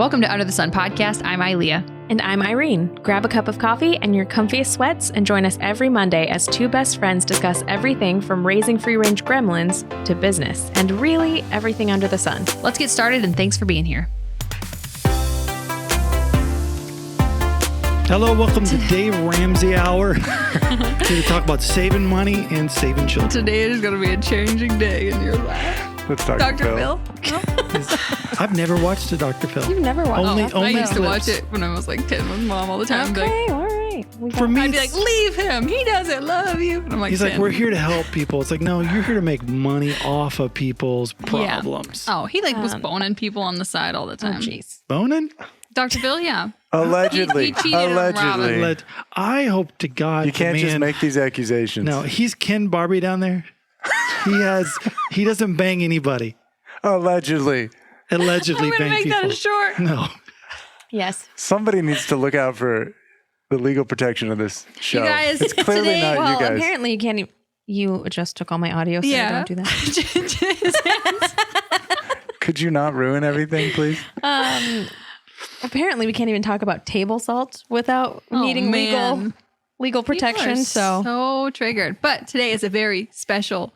Welcome to Under the Sun podcast. I'm Ilea. And I'm Irene. Grab a cup of coffee and your comfiest sweats and join us every Monday as two best friends discuss everything from raising free-range gremlins to business and really everything under the sun. Let's get started, and thanks for being here. Hello, welcome to Dave Ramsey Hour. To talk about saving money and saving children. Today is going to be a changing day in your life. Let's talk Dr. Phil? I've never watched a Dr. Phil. You've never watched Only- that? only I used to clips. watch it when I was like 10 with mom all the time. Okay, all right. For me, I'd be like, leave him. He doesn't love you. And I'm like, he's 10. like, we're here to help people. It's like, no, you're here to make money off of people's Yeah. problems. Oh, he was boning people on the side all the time. Jeez. Boning? Dr. Phil, yeah. Allegedly. He cheated on Robin. Allegedly. I hope to God You can't the just man- make these accusations. No, he's Ken Barbie down there. He doesn't bang anybody. Allegedly. Allegedly I'm going to bang make people. that a short. No. Yes. Somebody needs to look out for the legal protection of this show. guys, it's clearly today- not Well, you guys. apparently you can't even... You just took all my audio, so Yeah. don't do that. Could you not ruin everything, please? Apparently we can't even talk about table salt without Oh, needing man. legal protection. People are So so triggered. But today is a very special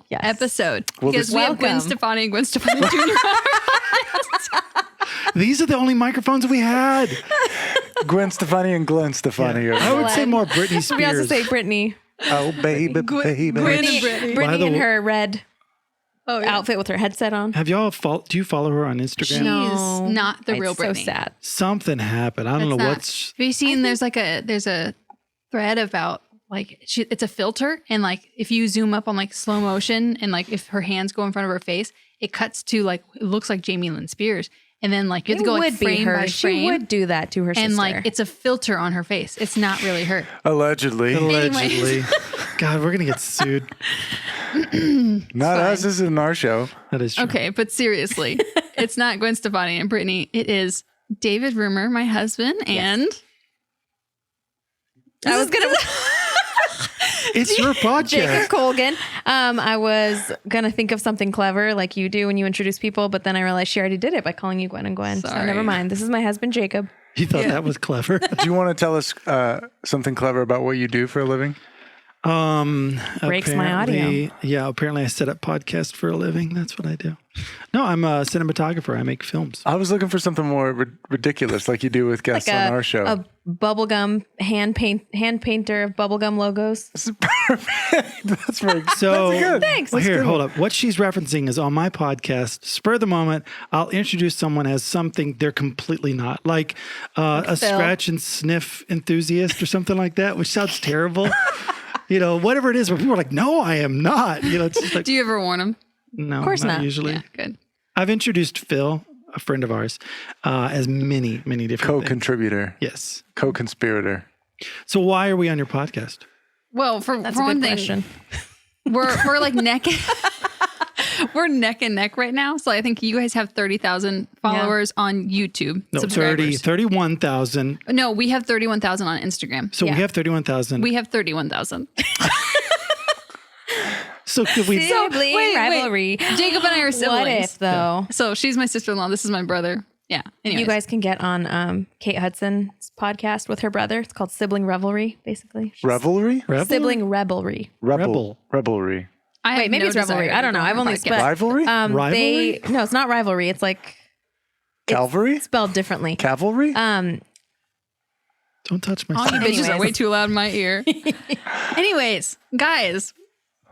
Yes. episode. Well, because this- we have Gwen Welcome. Stefani and Gwen Stefani Jr. These are the only microphones we had. Gwen Stefani and Glenn Stefani. are- I would say more Britney Spears. we also say Brittany. Oh, baby, baby. Gwen and Brittany. Brittany the in w- her red Oh, yeah. outfit with her headset on. Have y'all do you follow her on Instagram? She's No. not the It's real Brittany. so sad. Something happened. I don't know It's not. what's. Have you seen? There's a thread about like it's a filter, and like if you zoom up on like slow motion, and like if her hands go in front of her face, it cuts to like it looks like Jamie Lynn Spears, and then like you have to go like frame by She frame, would do that to her sister. and like it's a filter on her face. It's not really her. Allegedly. Allegedly. God, we're going to get sued. Not us. This isn't our show. That is true. Okay, but seriously, it's not Gwen Stefani and Brittany. It is David Rumor, my husband, and I was gonna It's your Jacob podcast. Colgan. I was gonna think of something clever like you do when you introduce people, but then I realized she already did it by calling you Gwen and Gwen. So Sorry. never mind. This is my husband Jacob. You thought that was clever. Do you want to tell us something clever about what you do for a living? Breaks my audio. apparently- Yeah, apparently I set up podcasts for a living. That's what I do. No, I'm a cinematographer. I make films. I was looking for something more ridiculous like you do with guests Like on our show. a bubblegum hand painter of bubblegum logos. That's very So good. Thanks. Well, here, hold up. What she's referencing is on my podcast, Spur of the Moment, I'll introduce someone as something they're completely not. Like a Phil. scratch and sniff enthusiast or something like that, which sounds terrible. Whatever it is, where people are like, no, I am not. It's just like, do you ever warn him? no, Of course not. usually. Yeah, good. I've introduced Phil, a friend of ours, as many different things. Co-contributor. Yes. Co-conspirator. So why are we on your podcast? Well, for That's a one good thing, question. we're like neck. We're neck and neck right now. So I think you guys have 30,000 followers on YouTube. No, subscribers. 31,000. No, we have 31,000 on Instagram. So Yeah. we have 31,000. We have 31,000. So could we? Sibling rivalry. Jacob and I are siblings. What if though? So she's my sister-in-law. This is my brother. Yeah. Anyways. You guys can get on Kate Hudson's podcast with her brother. It's called Sibling Revelry, basically. Revelry? Sibling Revelry. Revelry. I have Wait, maybe no it's Revelry. desire I don't to know. go on I've her only podcast. spent Rivalry? Rivalry? No, it's not rivalry. It's like Calvary? spelled differently. Cavalry? Don't touch my All you son. bitches are Anyways. way too loud in my ear. Anyways, guys,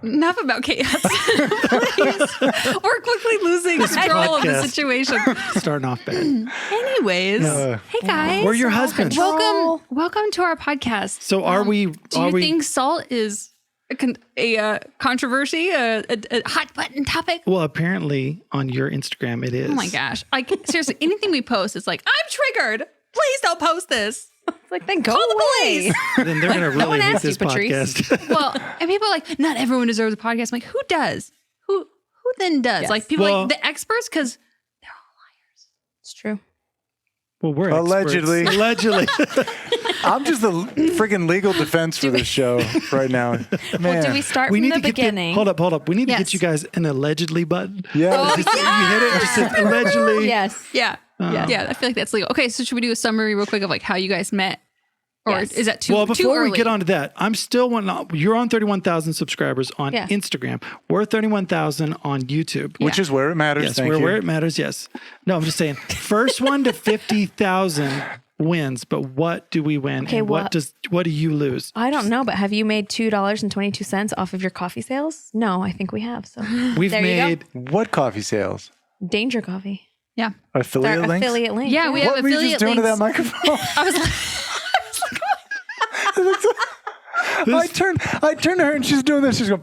enough about Kate Hudson. Please. We're quickly losing control of the podcast. situation. Starting off bad. Anyways, hey guys. We're your husbands. Welcome to our podcast. So are we? Do you think salt is a controversy, a hot button topic? Well, apparently on your Instagram it is. Oh my gosh. Like seriously, anything we post is like, I'm triggered. Please don't post this. It's like, then go Call the away. police. Then they're gonna really one hate asked you, this Patrice. podcast. Well, and people are like, not everyone deserves a podcast. I'm like, who does? Who then does? Yes. Like people Well- like the experts, because It's true. Well, we're Allegedly. experts. Allegedly. I'm just the freaking legal defense for this show right now. Man. Well, do we start we from need the to get beginning? hold up. We need to Yes. get you guys an allegedly button. Yeah. Just, you hit it. Just says allegedly. Yes. yeah. Yeah, I feel like that's legal. Okay, so should we do a summary real quick of like how you guys met? Or Yes. is that too Well, before early? we get on to that, I'm still you're on 31,000 subscribers on Yeah. Instagram. We're 31,000 on YouTube. Which is where it matters. Yes, Thank you. where it matters, yes. No, I'm just saying, first one to 50,000 wins, but what do we win? Okay, and what do you lose? I don't know, but have you made $2.22 off of your coffee sales? No, I think we have. So We've there you go. made What coffee sales? Danger Coffee. Yeah. Affiliate Our links? affiliate link. Yeah, we have What were you affiliate just doing to that links. microphone? I was like, I turned to her and she's doing this. She's going.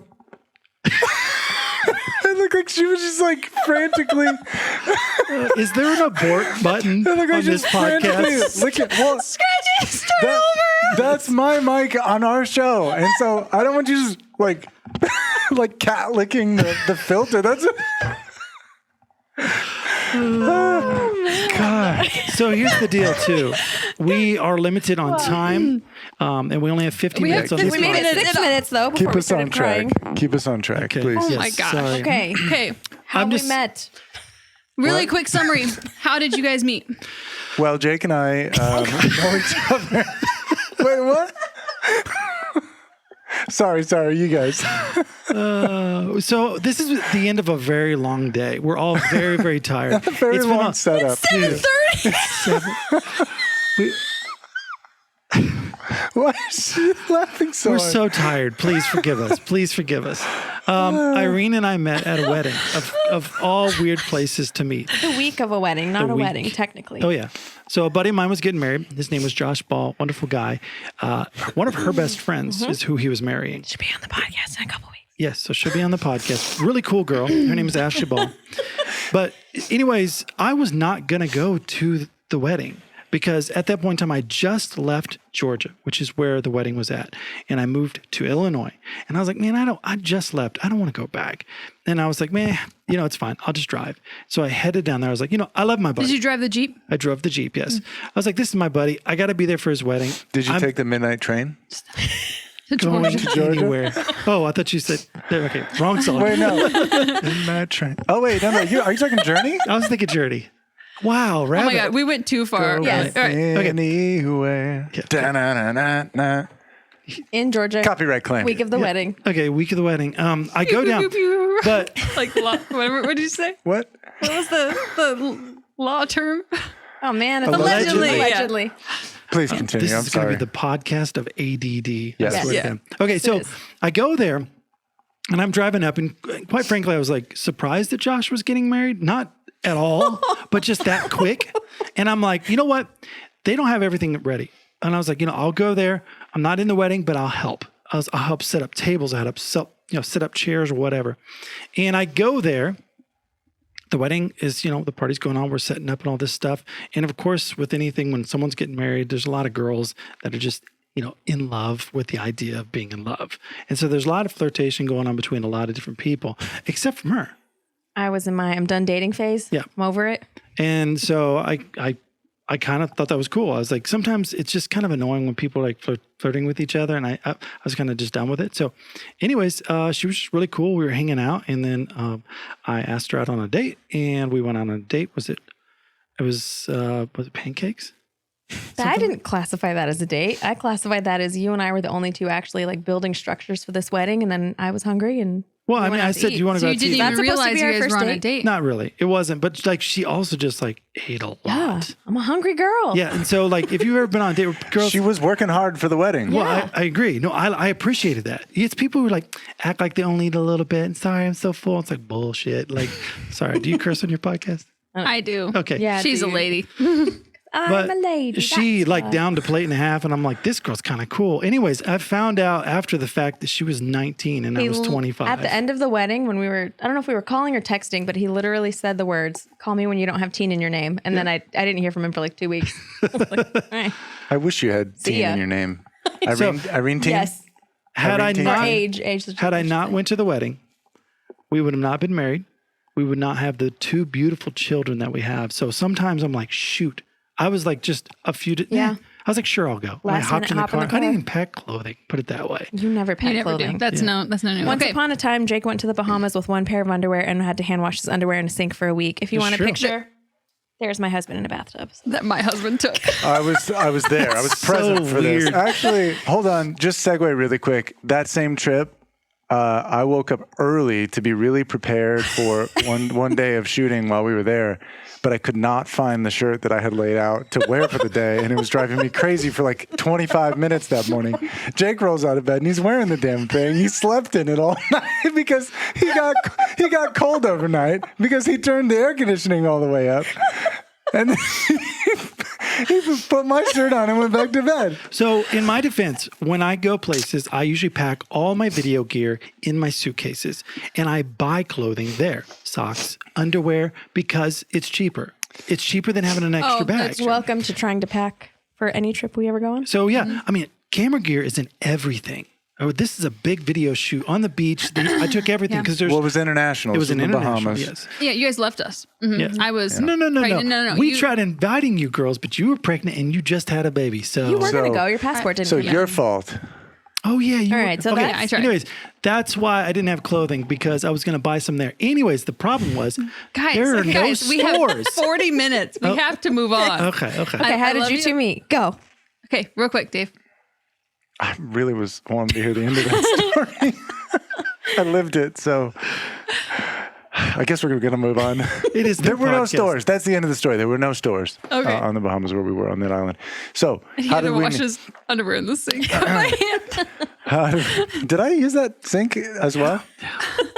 It looked like she was just like frantically. is there an abort button It looked on like this just frantically podcast? licking. Well, scratch it, start over. that's my mic on our show, and so I don't want you just like like cat licking the filter. That's God. So here's the deal, too. We are limited on time, and we only have 50 minutes on this We made it podcast. 6 minutes though before Keep we us on started track. crying. Keep us on track, Okay. please. Oh Yes, my gosh. sorry. Okay. Okay, How I'm we just- met. really quick summary. How did you guys meet? Well, Jake and I know each other. Wait, what? Sorry, you guys. So this is the end of a very long day. We're all very, very tired. Very It's been long a- setup. 7:30. Why is she laughing so We're hard? so tired. Please forgive us. Please forgive us. Irene and I met at a wedding of all weird places to meet. The week of a wedding, not The a week. wedding, technically. Oh, yeah. So a buddy of mine was getting married. His name was Josh Ball, wonderful guy. One of her best friends is who he was marrying. Should be on the podcast in a couple weeks. Yes, so she'll be on the podcast. Really cool girl. Her name is Ashley Ball. But anyways, I was not going to go to the wedding because at that point in time, I just left Georgia, which is where the wedding was at. And I moved to Illinois. And I was like, man, I just left. I don't want to go back. And I was like, man, it's fine. I'll just drive. So I headed down there. I was like, I love my buddy. Did you drive the Jeep? I drove the Jeep, yes. I was like, this is my buddy. I got to be there for his wedding. Did you I'm take the midnight train? going Georgia? anywhere. Oh, I thought you said, okay, wrong song. Wait, no. Midnight train. Oh, wait, no. Are you talking Journey? I was thinking Journey. Wow, Oh rabbit. my God, we went too far. Yes. All right. Anywhere. Yeah. Da-na-na-na-na. In Georgia. Copyright claim. Week of the wedding. Okay, week of the wedding. I go down, Pew, pew, pew. but like whatever. What did you say? What? What was the law term? Oh man, it's Allegedly. allegedly. Please continue. this I'm is going to sorry. be the podcast of ADD. Yes. I swear to Yeah. God. Okay, so is. I go there, and I'm driving up, and quite frankly, I was like surprised that Josh was getting married. Not at all, but just that quick. And I'm like, you know what? They don't have everything ready. And I was like, I'll go there. I'm not in the wedding, but I'll help. I'll help set up tables. I'll help set up chairs or whatever. And I go there. The wedding is, the party's going on. We're setting up and all this stuff. And of course, with anything, when someone's getting married, there's a lot of girls that are just, in love with the idea of being in love. And so there's a lot of flirtation going on between a lot of different people, except from her. I was in my I'm done dating phase. Yeah. I'm over it. And so I kind of thought that was cool. I was like, sometimes it's just kind of annoying when people are like flirting with each other. And I was kind of just done with it. So anyways, she was just really cool. We were hanging out, and then I asked her out on a date, and we went on a date. Was it pancakes? I didn't classify that as a date. I classified that as you and I were the only two actually like building structures for this wedding. And then I was hungry and Well, I went mean, out I to said, eat. do you want to So go you out to didn't eat? That's even supposed to realize be you our guys first were on a date? date. Not really. It wasn't. But like, she also just like ate a lot. yeah, I'm a hungry girl. Yeah. And so like, if you've ever been on a date with girls, She was working hard for the wedding. well, Yeah. I agree. No, I appreciated that. It's people who like act like they only eat a little bit. And sorry, I'm so full. It's like bullshit. Like, sorry. Do you curse on your podcast? I do. Okay. Yeah, She's a dude. lady. I'm a lady. She that's like why. downed a plate and a half, and I'm like, this girl's kind of cool. Anyways, I found out after the fact that she was 19 and I was 25. At the end of the wedding, when we were, I don't know if we were calling or texting, but he literally said the words, "Call me when you don't have teen in your name." And then I didn't hear from him for like 2 weeks. I was like, all right. I wish you had See teen ya. in your name. So- Irene teen? Yes. had I Irene Or not age. had I not went to the wedding, we would have not been married. We would not have the two beautiful children that we have. So sometimes I'm like, shoot. I was like just a few. Yeah. I was like, sure, I'll go. And I Last hopped minute in the hop in car. the I didn't car. even pack clothing. Put it that way. You never You pack never clothing. do. That's no new. Once Okay. upon a time, Jake went to the Bahamas with one pair of underwear and had to hand wash his underwear in a sink for a week. If you It's want a true. picture, There's my husband in a bathtub. That my husband took. I was there. I was present for this. weird. Actually, hold on. Just segue really quick. That same trip, I woke up early to be really prepared for one day of shooting while we were there, but I could not find the shirt that I had laid out to wear for the day, and it was driving me crazy for like 25 minutes that morning. Jake rolls out of bed and he's wearing the damn thing. He slept in it all night because he got cold overnight because he turned the air conditioning all the way up. And then he put my shirt on and went back to bed. So in my defense, when I go places, I usually pack all my video gear in my suitcases and I buy clothing there, socks, underwear, because it's cheaper. It's cheaper than having an extra bag. Welcome to trying to pack for any trip we ever go on. So yeah, I mean, camera gear is in everything. Oh, this is a big video shoot on the beach. I took everything because there's. Well, it was international. It was in the international. Bahamas. Yes. Yeah, you guys left us. Mhm. Yes. I was. No. pregnant. No. We tried inviting you girls, but you were pregnant and you just had a baby. So. You were going to So- go. Your passport didn't So come your in. fault. Oh yeah. You All were- right, so okay. that's- I tried. Anyways, that's why I didn't have clothing because I was going to buy some there. Anyways, the problem was there are no we have stores. 40 minutes. We have to move on. Okay. Okay, I how did love you two meet? Go. Okay, real quick, Dave. I really was wanting to hear the end of that story. I lived it, so I guess we're going to move on. It is. There the were no podcast. stores. That's the end of the story. There were no stores Okay. on the Bahamas where we were on that island. So He how had did to we? wash his underwear in the sink. Did I use that sink as well?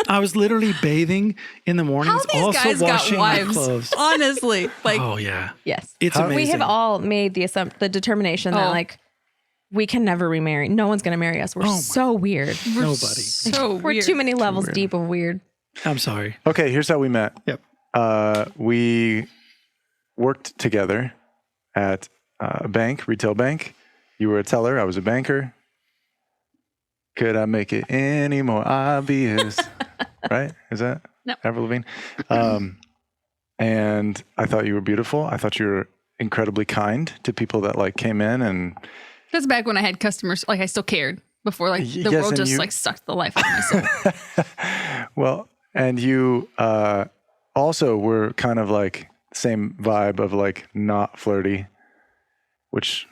I was literally bathing in the How mornings, these also guys got washing my wives? clothes. Honestly, like Oh yeah, Yes. it's How- amazing. We have all made the determination that Oh. like we can never remarry. No one's going to marry us. We're Oh my- so weird. we're Nobody. so We're weird. too many levels deep of weird. I'm sorry. Okay, here's how we met. Yep. We worked together at a bank, retail bank. You were a teller. I was a banker. Could I make it any more obvious? Right? Is that No. Avril Lavigne? And I thought you were beautiful. I thought you were incredibly kind to people that like came in and That's back when I had customers. Like I still cared before. Like the Yes, world and just you- like sucked the life out of myself. well, and you also were kind of like same vibe of like not flirty, which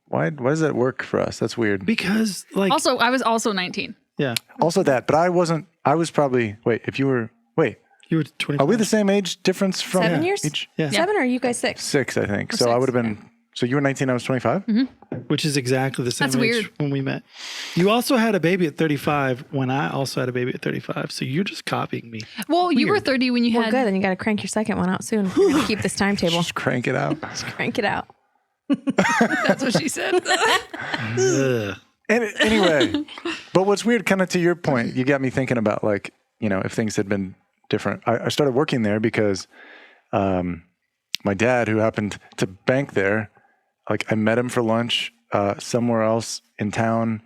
why does that work for us? That's weird. Because like Also, I was also 19. yeah, Also that, but I was probably you were 20. are we the same age difference from 7 years? each? Yeah. 7 or are you guys 6? 6, I think. So I six, would have been so you were 19, I was 25? Which is exactly the same That's age weird. when we met. You also had a baby at 35 when I also had a baby at 35. So you're just copying me. Well, you were Weird. 30 when you Well, had. good. Then you got to crank your second one out soon. We're going to keep this timetable. Just crank it out. Just crank it out. That's what she said. Ugh. And anyway, but what's weird, kind of to your point, you got me thinking about like, you know, if things had been different. I started working there because my dad, who happened to bank there, like I met him for lunch somewhere else in town,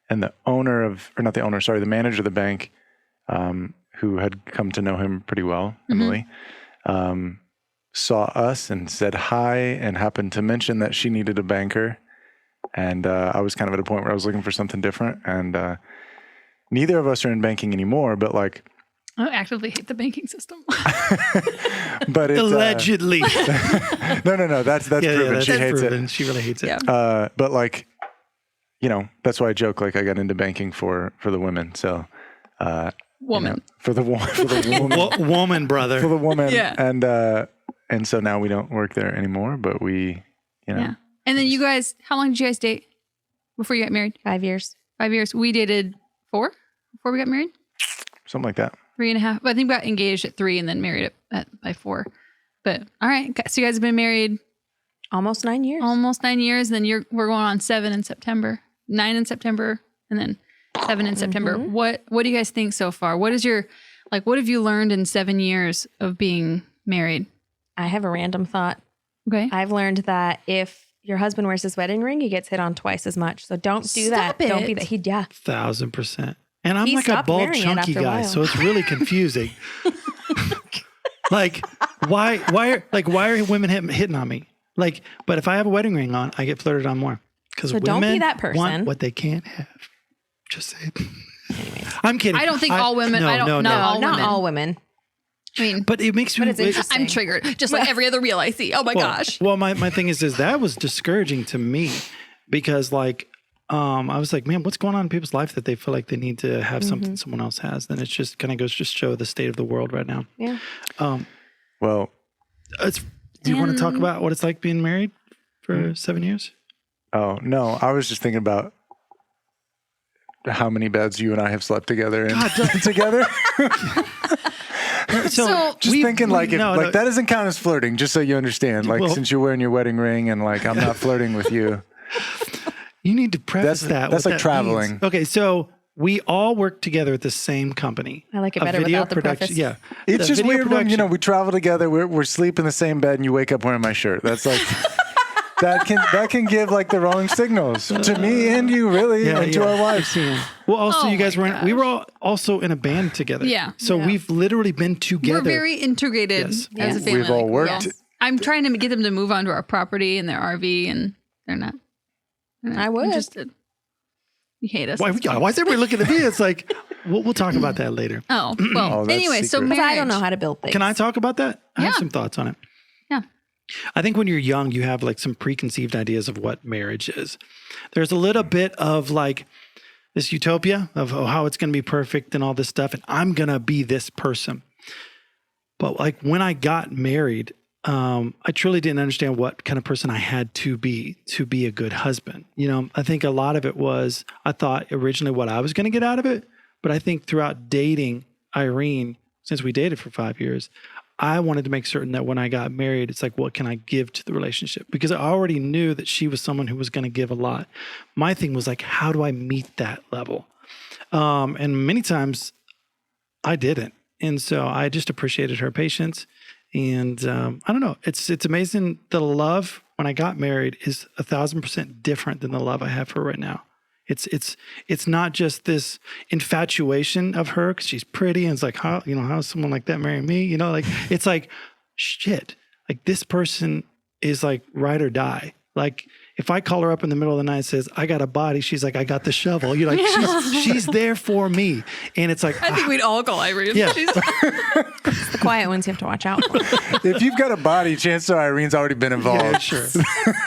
and the manager of the bank, who had come to know him pretty well, Emily, saw us and said hi and happened to mention that she needed a banker. And I was kind of at a point where I was looking for something different. And neither of us are in banking anymore, but like, I actively hate the banking system. but it's Allegedly. no. That's proven. that's She hates proven. She really hates it. Yeah. But like, you know, that's why I joke. Like I got into banking for the women. So, Woman. you know, for the woman, Woman, brother. for the woman. Yeah. And so now we don't work there anymore, but we, you know, Yeah. And then you guys, how long did you guys date before you got married? 5 years. 5 years. We dated 4 before we got married. something like that. 3.5. But I think we got engaged at 3 and then married by 4. But all right. So you guys have been married Almost 9 years. almost 9 years. And then we're going on 7 in September, 9 in September, and then 7 in September. What do you guys think so far? What have you learned in 7 years of being married? I have a random thought. Okay. I've learned that if your husband wears his wedding ring, he gets hit on twice as much. So don't do Stop that. Don't it. be that. 1,000%. And I'm He like a stopped bald, wearing it chunky after a guy, while. so it's really confusing. Like, why are women hitting on me? Like, but if I have a wedding ring on, I get flirted on more because So don't be women that person. want what they can't have. Just say it. I'm kidding. I don't think all women. No, I don't. no, not no. all not women. all women. I mean, But it makes me. it's interesting. I'm triggered, just like every other reel I see. Oh my gosh. Well, my thing is that was discouraging to me because like, I was like, man, what's going on in people's life that they feel like they need to have something someone else has? Then it's just kind of goes to show the state of the world right now. Yeah. Well, Do you want to talk about what it's like being married for 7 years? oh no, I was just thinking about how many beds you and I have slept together and together. So Just thinking like no, that doesn't count as flirting, just so you understand. Like since you're wearing your wedding ring and like I'm not flirting with you. You need to preface that. That's what like that traveling. means. Okay, so we all work together at the same company. I like it A better video without the production. preface. Yeah, It's The just video weird when, production- we travel together, we're sleep in the same bed and you wake up wearing my shirt. That's like that can give like the wrong signals to me and you really and to our wives. Well, also Oh you guys my we were all also in a band together. Yeah. So we've literally been together. we're very integrated Yes. as a family. We've all Like, worked. yes. I'm trying to get them to move onto our property and their RV, and they're not. I would. Interested. You hate us. why is everybody looking at me? It's like we'll talk about that later. Oh, well. Oh, that's anyway, so secret. marriage. I don't know how to build things. Can I talk about that? I have Yeah. some thoughts on it. Yeah. I think when you're young, you have like some preconceived ideas of what marriage is. There's a little bit of like this utopia of how it's going to be perfect and all this stuff, and I'm going to be this person. But like when I got married, I truly didn't understand what kind of person I had to be a good husband. You know, I think a lot of it was, I thought originally what I was going to get out of it. But I think throughout dating Irene, since we dated for 5 years, I wanted to make certain that when I got married, it's like, what can I give to the relationship? Because I already knew that she was someone who was going to give a lot. My thing was like, how do I meet that level? And many times I didn't. And so I just appreciated her patience. And I don't know, it's amazing. The love when I got married is 1,000% different than the love I have for her right now. It's not just this infatuation of her because she's pretty and it's like, how is someone like that marrying me? You know, like it's like shit. Like this person is like ride or die. Like if I call her up in the middle of the night and says, I got a body, she's like, I got the shovel. You're like, she's there for me. And it's like, I think we'd all call Irene. Yeah. She's- It's the quiet ones you have to watch out for. If you've got a body, chances are Irene's already been involved. yeah, sure.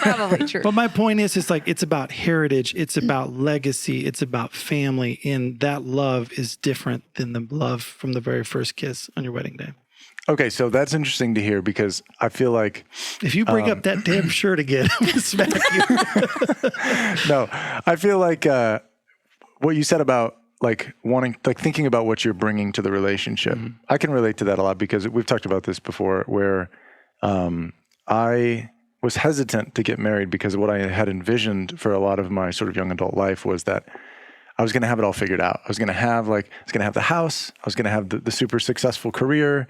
Probably true. But my point is, it's like, it's about heritage. It's about legacy. It's about family. And that love is different than the love from the very first kiss on your wedding day. Okay, so that's interesting to hear because I feel like If you bring up that damn shirt again, I'm gonna smack you. no, I feel like what you said about like thinking about what you're bringing to the relationship. I can relate to that a lot because we've talked about this before where I was hesitant to get married because what I had envisioned for a lot of my sort of young adult life was that I was going to have it all figured out. I was going to have the house. I was going to have the super successful career.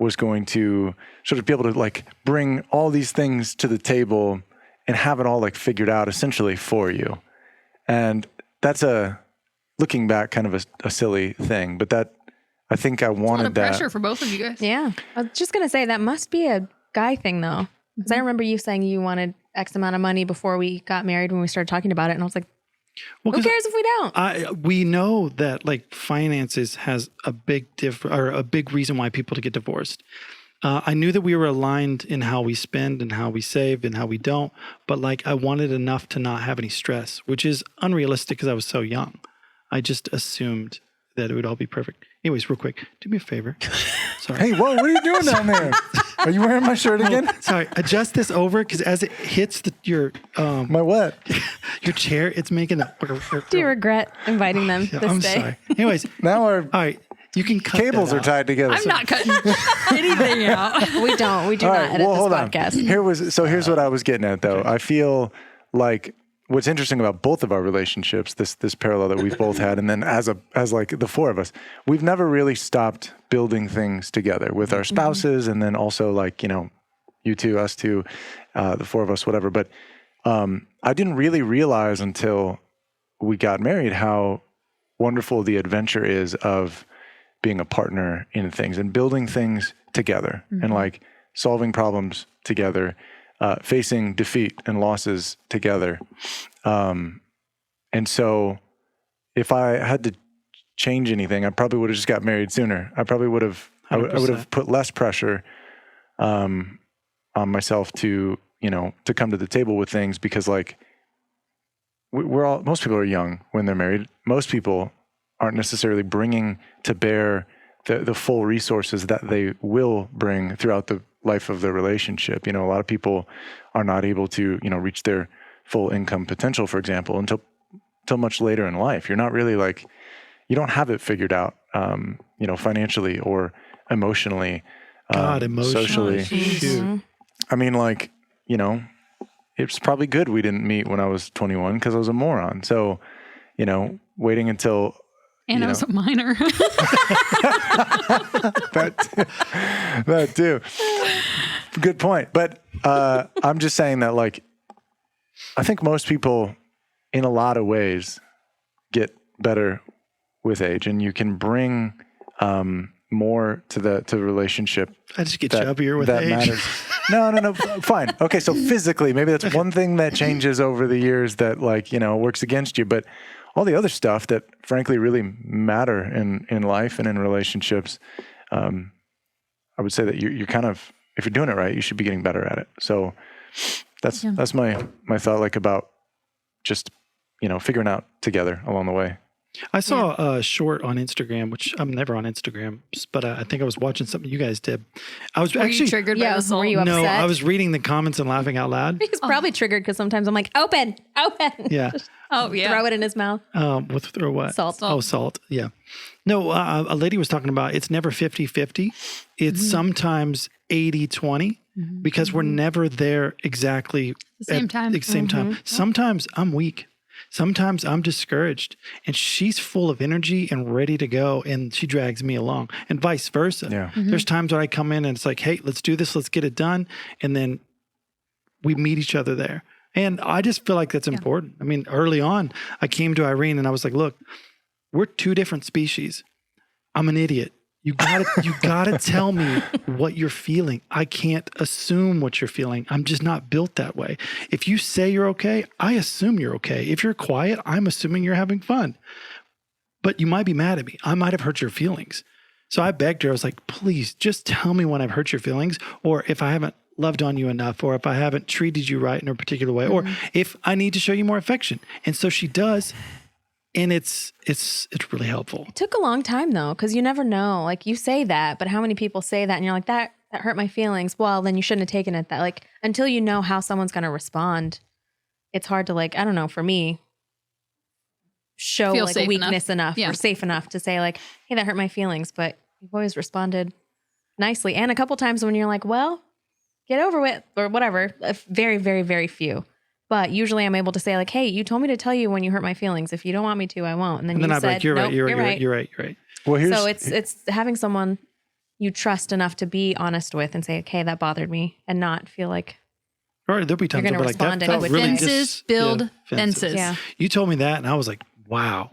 Was going to sort of be able to like bring all these things to the table and have it all like figured out essentially for you. And that's looking back kind of a silly thing, but that I think I a lot wanted of that. pressure for both of you guys. Yeah. I was just going to say that must be a guy thing though. Because I remember you saying you wanted X amount of money before we got married when we started talking about it. And I was like, Well, who 'cause cares if we don't? we know that like finances has a big a big reason why people to get divorced. I knew that we were aligned in how we spend and how we save and how we don't, but like I wanted enough to not have any stress, which is unrealistic because I was so young. I just assumed that it would all be perfect. Anyways, real quick, do me a favor. Sorry. Hey, whoa, what are you doing down there? Are you wearing my shirt again? Sorry, adjust this over because as it hits your My what? your chair, it's making a. Do you regret inviting them this I'm day? sorry. Anyways, Now our all right, you can cut cables that are out. tied together. I'm not cutting anything out. We don't. We do All not right, edit well, this hold podcast. on. Here's what I was getting at, though. I feel like what's interesting about both of our relationships, this parallel that we've both had, and then as like the four of us, we've never really stopped building things together with our spouses, and then also like you two, us two, the four of us, whatever. But I didn't really realize until we got married how wonderful the adventure is of being a partner in things and building things together and like solving problems together, facing defeat and losses together. And so if I had to change anything, I probably would have just got married sooner. I probably would have I would 100%. have put less pressure on myself to, to come to the table with things, because like most people are young when they're married. Most people aren't necessarily bringing to bear the full resources that they will bring throughout the life of the relationship. A lot of people are not able to, reach their full income potential, for example, until much later in life. You're not really like, you don't have it figured out, financially or emotionally, emotionally. socially. Shoot. I mean, like, it's probably good we didn't meet when I was 21 because I was a moron. So, waiting until And I was a minor. that too. Good point. But I'm just saying that, like, I think most people in a lot of ways get better with age, and you can bring more to the relationship. I just get chubbier with age. Matters. No. Fine. Okay. So physically, maybe that's one thing that changes over the years that, like, works against you, but all the other stuff that frankly really matter in life and in relationships, I would say that you're kind of, if you're doing it right, you should be getting better at it. So that's my thought, like, about just, figuring out together along the way. I saw a short on Instagram, which I'm never on Instagram, but I think I was watching something you guys did. I was Were actually you triggered by the salt? were you upset? No, I was reading the comments and laughing out loud. He's probably triggered because sometimes I'm like, open. Yeah. Oh, yeah. Throw it in his mouth. Or what? Salt. Oh, salt. Yeah. No, a lady was talking about it's never 50-50. It's sometimes 80-20 because we're never there exactly The same time. the same time. Sometimes I'm weak. Sometimes I'm discouraged, and she's full of energy and ready to go, and she drags me along, and vice versa. Yeah. There's times when I come in and it's like, hey, let's do this. Let's get it done. And then we meet each other there. And I just feel like that's important. I mean, early on, I came to Irene and I was like, look, we're two different species. I'm an idiot. You gotta tell me what you're feeling. I can't assume what you're feeling. I'm just not built that way. If you say you're okay, I assume you're okay. If you're quiet, I'm assuming you're having fun. But you might be mad at me. I might have hurt your feelings. So I begged her. I was like, please just tell me when I've hurt your feelings, or if I haven't loved on you enough, or if I haven't treated you right in a particular way, or if I need to show you more affection. And so she does. And it's really helpful. It took a long time though, because you never know. Like, you say that, but how many people say that and you're like, that hurt my feelings. Well, then you shouldn't have taken it that. Like, until you know how someone's going to respond, it's hard to, like, I don't know, for me, show Feel like safe weakness enough Yeah. or safe enough to say, like, hey, that hurt my feelings. But you've always responded nicely. And a couple times when you're like, well, get over it or whatever. Very, very, very few. But usually I'm able to say, like, hey, you told me to tell you when you hurt my feelings. If you don't want me to, I won't. And then And then you I'm said, like, you're nope, right, you're right. Well, here's, so it's having someone you trust enough to be honest with and say, okay, that bothered me, and not feel like, Or there'll be times You're I'll gonna be like, that respond felt anyway. really Fences build fences. yeah. You told me that, and I was like, wow,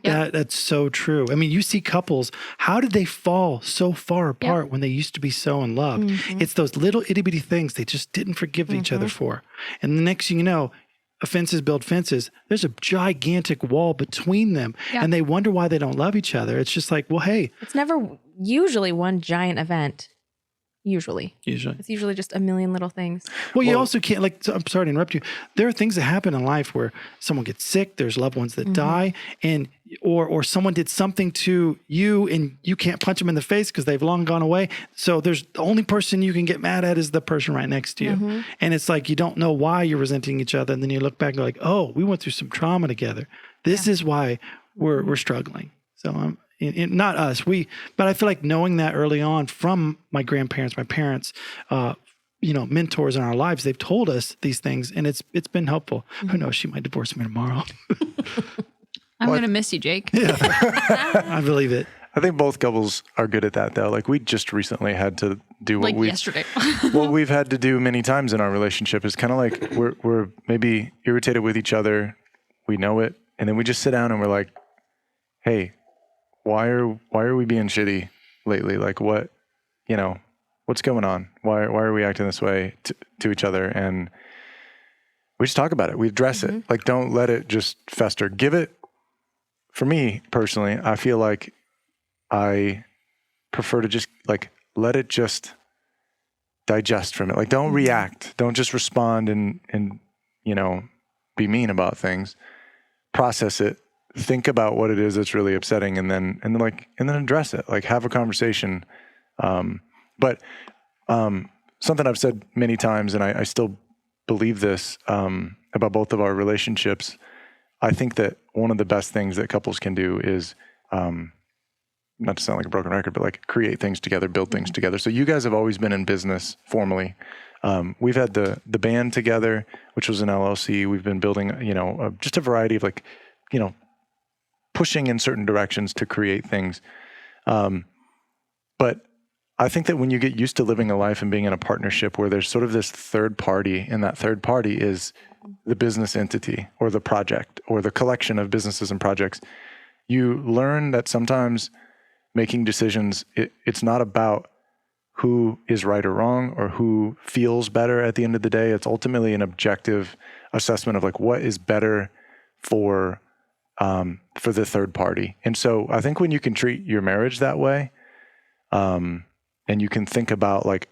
that's so true. I mean, you see couples, how did they fall so far apart when they used to be so in love? It's those little itty bitty things they just didn't forgive each other for. And the next thing you know, fences build fences. There's a gigantic wall between them, and they wonder why they don't love each other. It's just like, well, hey. It's never usually one giant event. Usually. It's usually just a million little things. Well, you also can't, like, so, I'm sorry to interrupt you. There are things that happen in life where someone gets sick, there's loved ones that die, and or someone did something to you and you can't punch them in the face because they've long gone away. So there's the only person you can get mad at is the person right next to you. And it's like, you don't know why you're resenting each other. And then you look back and go like, oh, we went through some trauma together. This is why we're struggling. So not us, but I feel like knowing that early on from my grandparents, my parents, mentors in our lives, they've told us these things, and it's been helpful. Who knows? She might divorce me tomorrow. I'm going to miss you, Jake. I believe it. I think both couples are good at that, though. Like, we just recently had to do what yesterday. what we've had to do many times in our relationship is kind of like we're maybe irritated with each other. We know it, and then we just sit down and we're like, hey, why are we being shitty lately? Like, what's going on? Why are we acting this way to each other? And we just talk about it. We address it. Like, don't let it just fester. Give it. For me personally, I feel like I prefer to just like let it just digest from it. Like don't react. Don't just respond and be mean about things. Process it. Think about what it is that's really upsetting, and then address it. Like have a conversation. But something I've said many times, and I still believe this about both of our relationships. I think that one of the best things that couples can do is, not to sound like a broken record, but like create things together, build things together. So you guys have always been in business formally. We've had the band together, which was an LLC. We've been building, just a variety of like, pushing in certain directions to create things. But I think that when you get used to living a life and being in a partnership where there's sort of this third party, and that third party is the business entity or the project or the collection of businesses and projects, you learn that sometimes making decisions, it's not about who is right or wrong or who feels better at the end of the day. It's ultimately an objective assessment of like what is better for the third party. And so I think when you can treat your marriage that way, and you can think about like,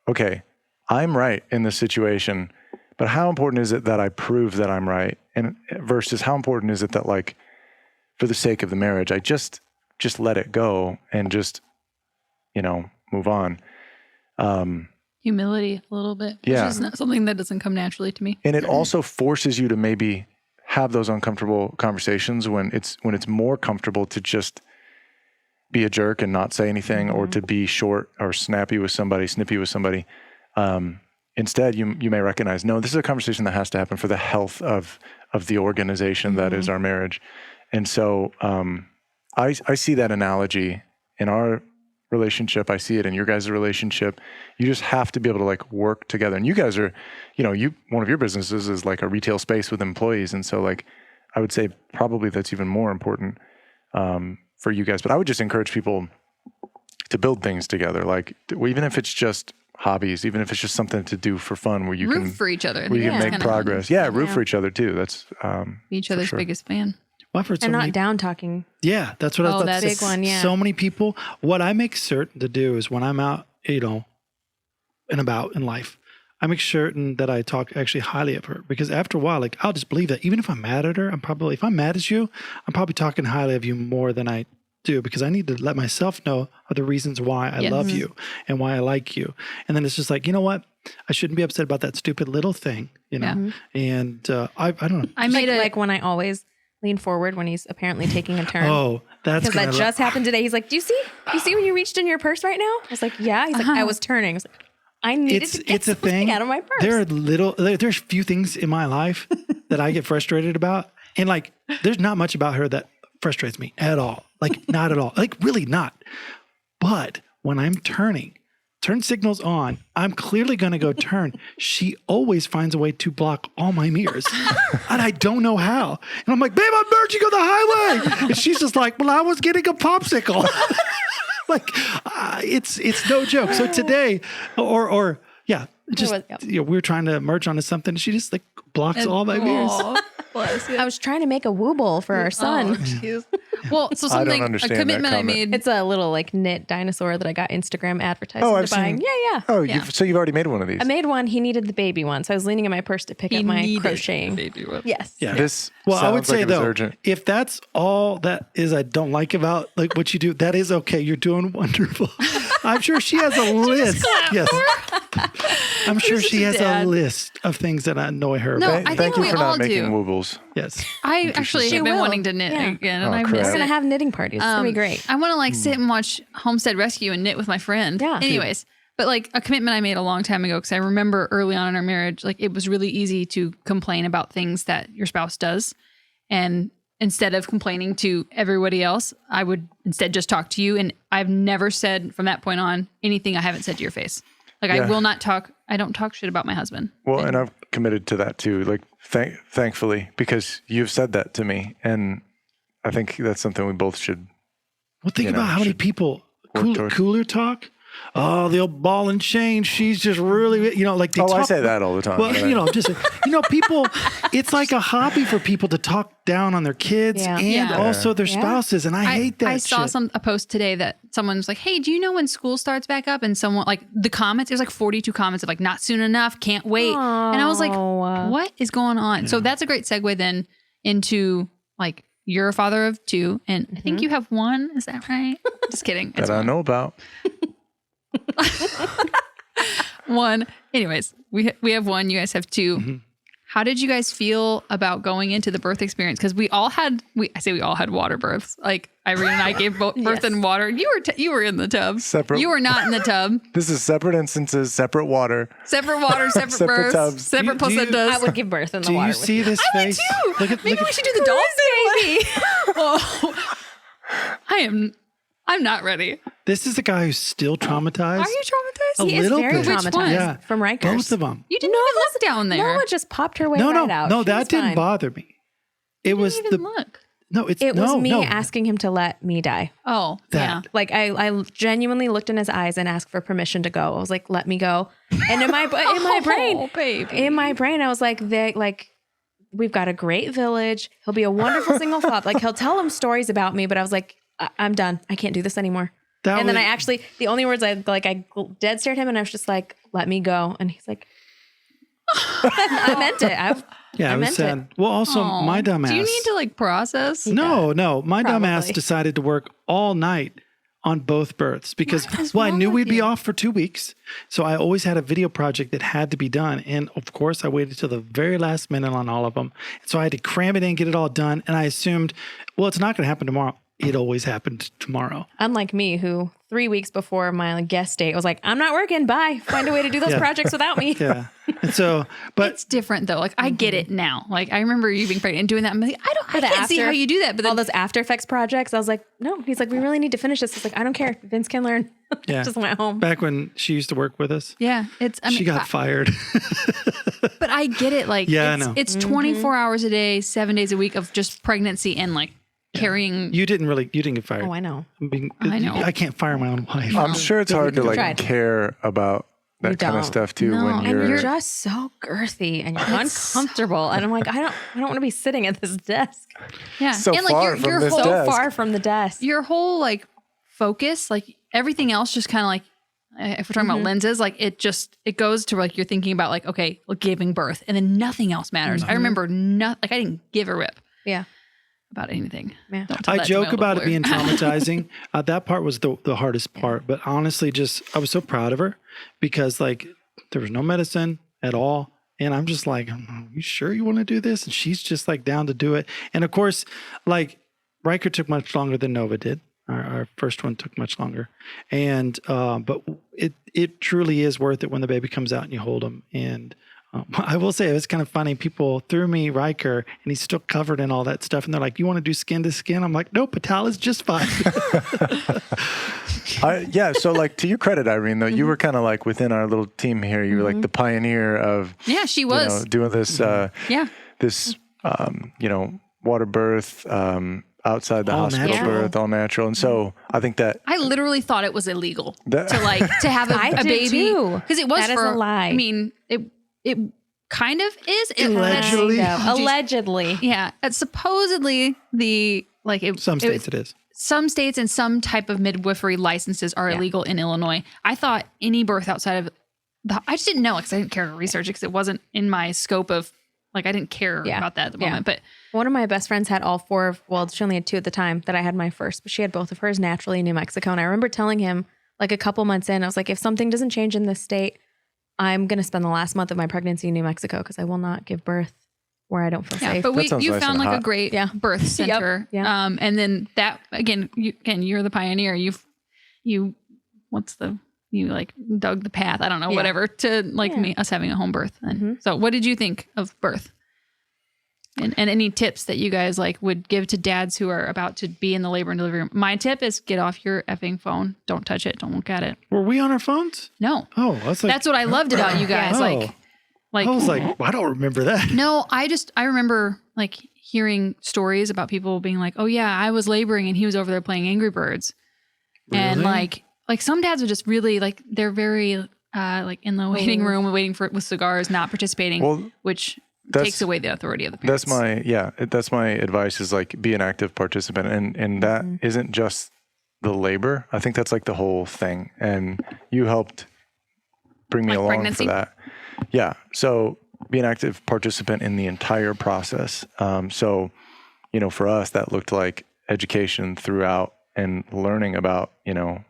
okay, I'm right in this situation, but how important is it that I prove that I'm right? And versus how important is it that like, for the sake of the marriage, I just let it go and just, move on. Humility a little bit. Yeah. Which is not something that doesn't come naturally to me. And it also forces you to maybe have those uncomfortable conversations when it's more comfortable to just be a jerk and not say anything, or to be short or snippy with somebody. Instead, you may recognize, no, this is a conversation that has to happen for the health of the organization that is our marriage. And so I see that analogy in our relationship. I see it in your guys' relationship. You just have to be able to like work together. And you guys are, one of your businesses is like a retail space with employees. And so like, I would say probably that's even more important for you guys. But I would just encourage people to build things together. Like even if it's just hobbies, even if it's just something to do for fun where you root for each other. where you can make progress. Yeah, root for each other too. That's be each other's biggest fan. Well, I've heard so And many, not down talking. yeah, that's what I was about to that's say. a big one, yeah. So many people, what I make certain to do is when I'm out, and about in life, I make certain that I talk actually highly of her, because after a while, like I'll just believe that even if I'm mad at her, if I'm mad at you, I'm probably talking highly of you more than I do, because I need to let myself know are the reasons why I love you and why I like you. And then it's just like, you know what? I shouldn't be upset about that stupid little thing, And I don't know. I made like when I always lean forward when he's apparently taking a turn. Oh, that's because that just happened today. He's like, "Do you see? When you reached in your purse right now?" I was like, "Yeah." He's like, "I was turning." I was like, "I needed to get something out of my purse." There's few things in my life that I get frustrated about, and like, there's not much about her that frustrates me at all. Like, not at all. Like, really not. But when I'm turn signals on, I'm clearly going to go turn. She always finds a way to block all my mirrors. And I don't know how. And I'm like, babe, I'm merging on the highway. And she's just like, well, I was getting a popsicle. Like, it's no joke. So today, we were trying to merge onto something. And she just like blocks all my mirrors. I was trying to make a woo bowl for our son. Well, so something, a commitment I made. It's a little like knit dinosaur that I got Instagram advertising I've to buying. seen. Yeah. Oh, so you've already made one of these. I made one. He needed the baby one. So I was leaning in my purse to pick up my crocheting. Baby one. Yes. Yeah. This I would say like it was though, urgent. if that's all that is I don't like about like what you do, that is okay. You're doing wonderful. I'm sure she has a list. Yes. I'm sure she has a list of things that annoy her. No, about. I Thank think you we for all not making do. woobles. Yes. I actually have been will. wanting to knit again, and I crap. miss We're it. gonna have knitting parties. It's gonna be great. I want to like sit and watch Homestead Rescue and knit with my friend. Yeah. Anyways, but like a commitment I made a long time ago, because I remember early on in our marriage, like it was really easy to complain about things that your spouse does. And instead of complaining to everybody else, I would instead just talk to you. And I've never said from that point on anything I haven't said to your face. Like I will not talk. I don't talk shit about my husband. Well, and I've committed to that too. Like, thankfully, because you've said that to me, and I think that's something we both should. Well, think about how many people cooler talk. oh, the old ball and chain. She's just really, like they Oh, talk. I say that all the time. Well, right? just, people, it's like a hobby for people to talk down on their kids Yeah. and Yeah. also their spouses. And I hate that I saw shit. a post today that someone was like, hey, do you know when school starts back up? And someone like the comments, there's like 42 comments of like, not soon enough, can't wait. And I was like, Oh. what is going on? So that's a great segue then into like, you're a father of 2, and I think you have 1. Is that right? Just kidding. It's That I 1. know about. 1. Anyways, we have 1. You guys have 2. How did you guys feel about going into the birth experience? Because we all had water births. Like Irene and I gave birth Yes. in water. You were in the tub. Separate. You were not in the tub. This is separate instances, separate water. Separate water, separate Separate births, tubs. separate Do you- placentas. I would give birth in the Do water. you see this face? too. Maybe we should do the dolphin baby. Oh, I'm not ready. This is a guy who's still traumatized. Are you traumatized? A He is little very bit. Which traumatized one? Yeah. from Rikers. Both of them. You didn't even look down there. Noah just popped her way No, right out. no, She that was didn't fine. bother me. It was didn't the even look. no. It's It was no, me no. asking him to let me die. Oh, That. yeah. Like I genuinely looked in his eyes and asked for permission to go. I was like, "Let me go." And in my brain, Oh, baby. in my brain, I was like, we've got a great village. He'll be a wonderful single father. Like he'll tell them stories about me, but I was like, I'm done. I can't do this anymore." That And then was- I actually, the only words I dead stared him and I was just like, "Let me go." And he's like, I meant it. Yeah, I it was meant sad. it. Well, also Aw. my dumb ass. Do you need to like process? No, my dumb ass Probably. decided to work all night on both births because, is well, I wrong knew with we'd be you? off for 2 weeks. So I always had a video project that had to be done. And of course, I waited till the very last minute on all of them. So I had to cram it in, get it all done. And I assumed, well, it's not going to happen tomorrow. It always happened tomorrow. Unlike me, who 3 weeks before my guest date was like, "I'm not working. Bye. Find a way to do those Yeah. projects without me." Yeah. And so, but It's different though. Like I get it now. Like I remember you being pregnant and doing that. I'm like, I the can't see after- how you do that. But All then those After Effects projects, I was like, "No." He's like, "We really need to finish this." I was like, "I don't care. Vince can learn." yeah. Just went home. Back when she used to work with us, yeah, it's. I mean, she got fired. but I get it. Like Yeah, I it's, know. it's 24 hours a day, 7 days a week of just pregnancy and like carrying. You didn't get fired. Oh, I know. I know. I can't fire my own wife. I'm sure it's hard to like Tried. care about that You kind of don't. stuff too No, when and you're. You're just so girthy and you're uncomfortable, and I'm like, I don't want to be sitting at this desk Yeah, So and like far from your this whole desk. far from the desk. your whole like focus, like everything else, just kind of like if we're talking about lenses, like it goes to like you're thinking about like okay, like giving birth, and then nothing else matters. I remember like I didn't give a rip Yeah. about anything. Yeah. Don't tell I that to my joke old about it employer. being traumatizing. That part was the hardest part. But honestly, I was so proud of her because like there was no medicine at all. And I'm just like, are you sure you want to do this? And she's just like down to do it. And of course, like Riker took much longer than Nova did. Our first one took much longer. And, but it truly is worth it when the baby comes out and you hold him. And I will say it was kind of funny. People threw me Riker and he's still covered in all that stuff. And they're like, you want to do skin to skin? I'm like, no, Patal is just fine. Yeah. So like to your credit, Irene, though, you were kind of like within our little team here. You were like the pioneer of Yeah, she was. doing this. Yeah. This water birth outside the All hospital natural. birth, all natural. And so I think that I literally thought it was illegal That- to have I a did baby too. because it was That is for a lie. I mean, it kind of is. Allegedly. Allegedly. Yeah, it's supposedly Some states it is. Some states and some type of midwifery licenses are illegal in Illinois. I thought any birth outside of I just didn't know because I didn't care to research it because it wasn't in my scope of like I didn't care about that at the moment. But One of my best friends had all four of, well, she only had two at the time that I had my first, but she had both of hers naturally in New Mexico. And I remember telling him like a couple months in, I was like, if something doesn't change in this state, I'm going to spend the last month of my pregnancy in New Mexico because I will not give birth where I don't feel yeah, safe. but That sounds you nice found and like a hot. great birth center. Yeah. And then that you're the pioneer. You like dug the path. I don't know, Yeah. whatever to like us having a home birth. And so what did you think of birth? And any tips that you guys like would give to dads who are about to be in the labor and delivery room? My tip is get off your effing phone. Don't touch it. Don't look at it. Were we on our phones? No. Oh, that's like, That's what I loved about you guys. Oh. Like I was like, well, I don't remember that. no, I remember like hearing stories about people being like, oh yeah, I was laboring and he was over there playing Angry Birds. And Really? like, like some dads are just really like, they're very like in the waiting room waiting for it with cigars, not participating, which takes away the authority of the parents. That's my advice is like be an active participant. And that isn't just the labor. I think that's like the whole thing. And you helped bring me along pregnancy? for that. Yeah. So be an active participant in the entire process. So, you know, for us, that looked like education throughout and learning about, you know,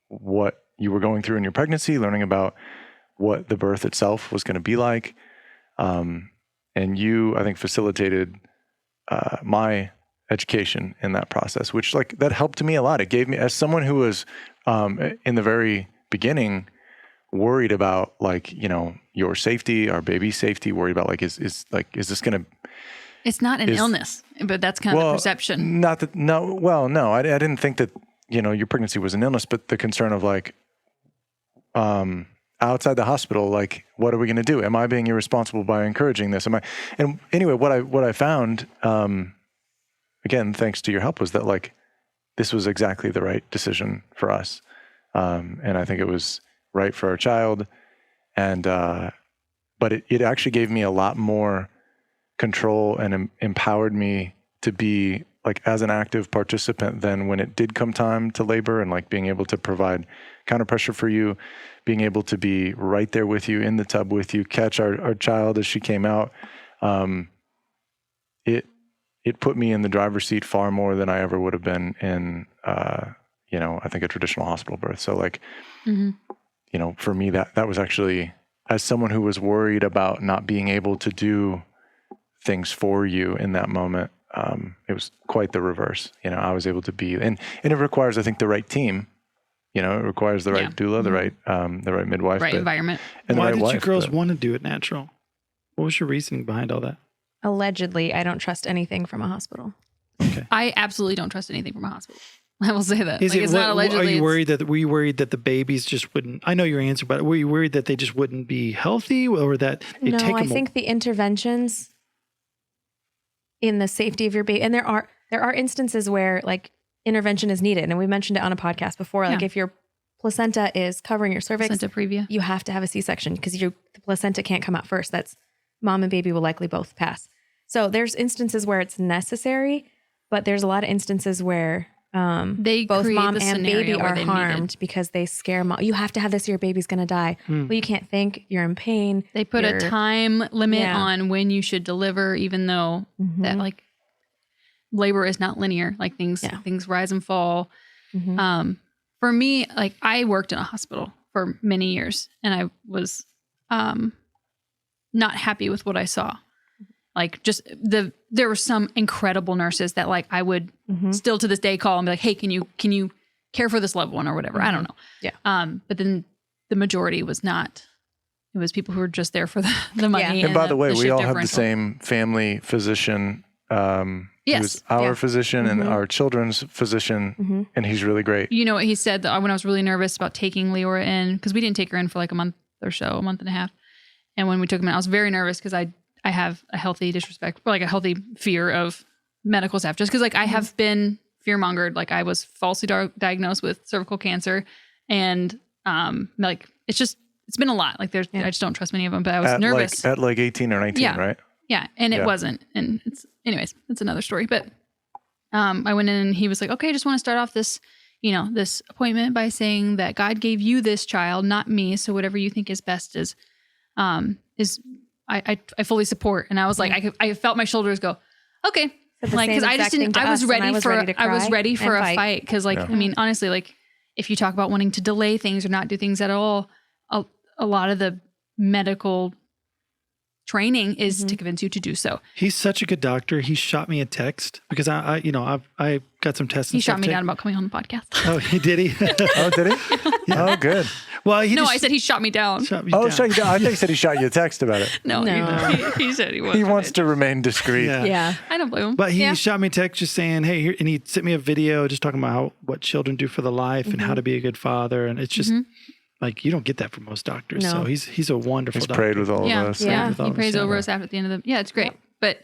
what you were going through in your pregnancy, learning about what the birth itself was going to be like. And you, I think, facilitated my education in that process, which like that helped me a lot. It gave me, as someone who was in the very beginning worried about like, you know, your safety, our baby's safety, worried about like, is this going to... It's not an illness, but that's kind of the perception. No, I didn't think that, you know, your pregnancy was an illness, but the concern of like, outside the hospital, like, what are we going to do? Am I being irresponsible by encouraging this? And anyway, what I found, again, thanks to your help, was that like, this was exactly the right decision for us. And I think it was right for our child. And, but it actually gave me a lot more control and empowered me to be like as an active participant than when it did come time to labor, and like being able to provide counter pressure for you, being able to be right there with you in the tub with you, catch our child as she came out. It put me in the driver's seat far more than I ever would have been in, you know, I think a traditional hospital birth. So like, you know, for me, that was actually, as someone who was worried about not being able to do things for you in that moment, it was quite the reverse. You know, I was able to be, and it requires, I think, the right team. You know, it requires the right doula, the right midwife, right environment. And why did you girls want to do it natural? What was your reasoning behind all that? Allegedly, I don't trust anything from a hospital. Okay. I absolutely don't trust anything from a hospital. I will say that. Is like, it, it's not allegedly. were you worried that the babies just wouldn't? I know your answer, but were you worried that they just wouldn't be healthy, or that they No, take I them? think the interventions in the safety of your baby, and there are instances where like intervention is needed, and we mentioned it on a podcast before. Like if your placenta is covering your cervix, placenta previa, you have to have a C-section because the placenta can't come out first. That's mom and baby will likely both pass. So there's instances where it's necessary, but there's a lot of instances where both mom and baby are harmed because they scare mom. You have to have this or your baby's going to die. Well, you can't think, you're in pain. they put a time limit on when you should deliver, even though that like labor is not linear. Like things rise and fall. For me, like I worked in a hospital for many years, and I was not happy with what I saw. Like just there were some incredible nurses that like I would still to this day call and be like, hey, can you care for this loved one or whatever? I don't know. Yeah. But then the majority was not. It was people who were just there for the money. And by the way, we all have the differential. same family physician. Yes. Who's our physician and our children's physician, and he's really great. You know what he said when I was really nervous about taking Leora in, because we didn't take her in for like a month or so, a month and a half. And when we took him in, I was very nervous because I have a healthy disrespect, or like a healthy fear of medical staff, just because like I have been fear-mongered. Like I was falsely diagnosed with cervical cancer, and like it's been a lot. Like I just don't trust many of them, but I was nervous. At like 18 or 19, right? Yeah. And it wasn't. And anyways, that's another story. But I went in and he was like, okay, I just want to start off this, this appointment by saying that God gave you this child, not me. So whatever you think is best is I fully support. And I was like, I felt my shoulders go, okay. Like, cause I just didn't, I was ready for a fight. Cause like, I mean, honestly, like if you talk about wanting to delay things or not do things at all, a lot of the medical training is to convince you to do so. He's such a good doctor. He shot me a text because I got some tests. He shot me down about coming on the podcast. Oh, did he? Oh, did he? Yeah. Oh, good. Well, I said he shot me down. Shot you down. Shot you down. I think he said he shot you a text about it. No. He said he was. He wants to remain discreet. Yeah. I don't blame him. But he shot me a text just saying, hey, here, and he sent me a video just talking about what children do for the life and how to be a good father. And it's just like, you don't get that from most doctors. No. So he's a wonderful doctor. He's prayed with all of us. Yeah. He prays over us after the end of it's great. But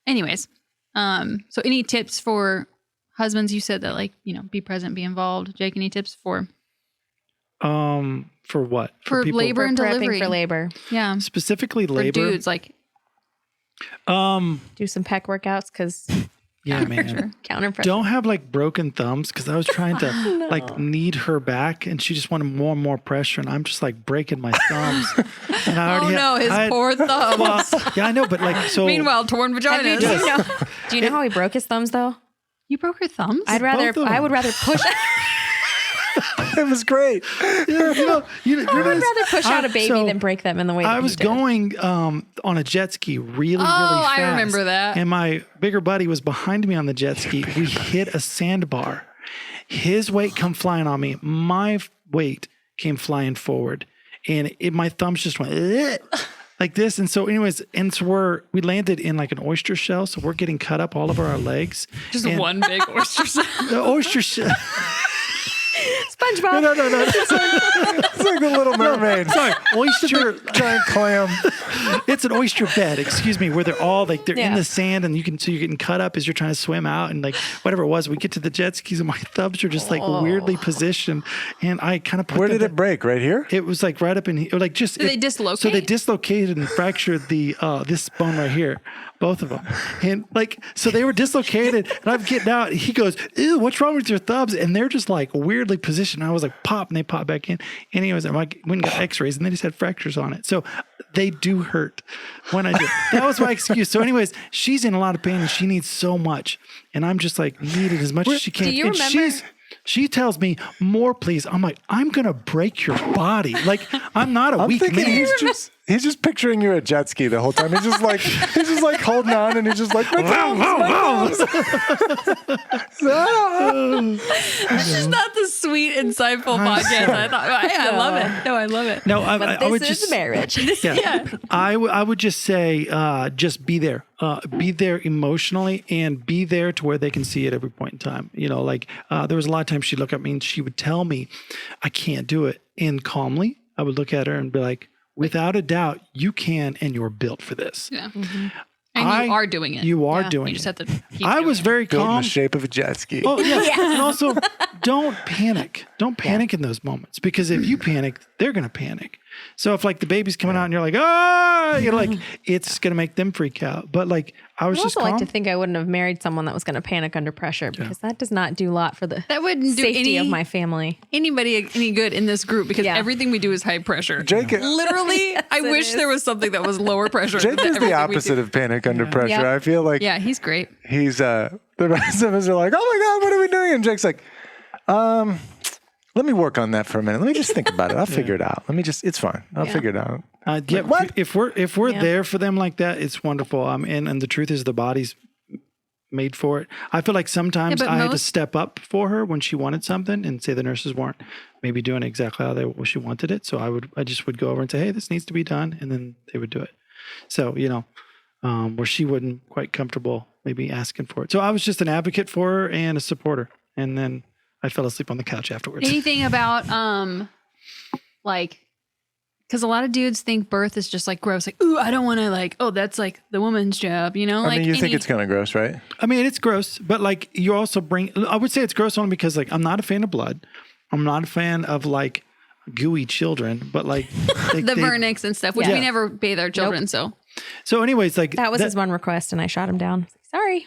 anyways, so any tips for husbands? You said that be present, be involved. Jake, any tips for For what? For people- labor and Prepping delivery. for labor. Yeah. Specifically For labor. dudes, like Do some pec workouts because Yeah, man. counter pressure. Don't have like broken thumbs because I was trying to like knead her back and she just wanted more and more pressure and I'm just like breaking my thumbs. And I oh already no, his poor thumbs. Well, yeah, I know, but like so. Meanwhile, torn vaginas. Do you know how he broke his thumbs though? You broke your thumbs? I would rather push. It was great. I I would rather push out a baby than break them in the way that I was he did. going on a jet ski really fast. I remember that. And my bigger buddy was behind me on the jet ski. We hit a sandbar. His weight come flying on me. My weight came flying forward. And my thumbs just went like this. And so anyways, we landed in like an oyster shell. So we're getting cut up all over our legs. Just one big oyster shell. The oyster shell. SpongeBob. No. It's like the Little Mermaid. Sorry, oyster. Giant clam. It's an oyster bed, excuse me, where they're all like they're in Yeah. the sand and you're getting cut up as you're trying to swim out and like whatever it was. We get to the jet skis and my thumbs are just like weirdly positioned, and I kind of put Where did it break? Right here? It was like right up in here, like just. Did they dislocate? So they dislocated and fractured the this bone right here, both of them, and like so they were dislocated. And I'm getting out. He goes, "Ew, what's wrong with your thumbs?" And they're just like weirdly positioned. I was like, "Pop," and they pop back in. And anyways, I went and got X-rays, and they just had fractures on it. So they do hurt when I do. That was my excuse. So anyways, she's in a lot of pain and she needs so much, and I'm just like needed as much as she can. Do you and remember? She tells me, more, please. I'm like, I'm going to break your body. Like, I'm not a I'm weak thinking man. he's just picturing you at jet ski the whole time. He's just like holding on and he's just like, my thumbs. This is not the sweet, insightful podcast. I thought. I love it. No, I love it. No, But I this would is just, marriage. yeah. I would just say, just be there. Be there emotionally and be there to where they can see it every point in time. You know, like there was a lot of times she'd look at me and she would tell me, I can't do it. And calmly, I would look at her and be like, without a doubt, you can, and you're built for this. Yeah. And you are doing it. You are Yeah. doing You just it. have to keep I doing was it. very Built in calm. the shape of a jet ski. Oh, yeah. And also, don't panic. Don't panic in those moments because if you panic, they're going to panic. So if like the baby's coming out and you're like, you're like, it's going to make them freak out. But like, I was I just also calm. like to think I wouldn't have married someone that was going to panic under pressure because that does not do a lot for the That wouldn't do safety of my family. anybody any good in this group because Yeah. everything we do is high pressure. Jake, Literally, I it wish is. there was something that was lower pressure. Jake than is the everything we opposite do. of panic under pressure. Yep. I feel like Yeah, he's great. he's the rest of us are like, oh my God, what are we doing? And Jake's like, let me work on that for a minute. Let me just think about it. I'll figure it out. It's fine. I'll figure it out. Yeah, what? if we're Yeah. there for them like that, it's wonderful. And the truth is the body's made for it. I feel like sometimes but I had to most- step up for her when she wanted something and say the nurses weren't maybe doing exactly how she wanted it. So I just would go over and say, hey, this needs to be done. And then they would do it. So, where she wasn't quite comfortable maybe asking for it. So I was just an advocate for her and a supporter. And then I fell asleep on the couch afterwards. Anything about because a lot of dudes think birth is just like gross. Like, ooh, I don't want to that's like the woman's job, you know? I mean, you think it's kind of gross, right? I mean, it's gross, but like you also I would say it's gross only because like I'm not a fan of blood. I'm not a fan of like gooey children, but like the vernix and stuff, which Yeah. we never bathe our children. So So anyways, like That was his one request, and I shot him down. Sorry.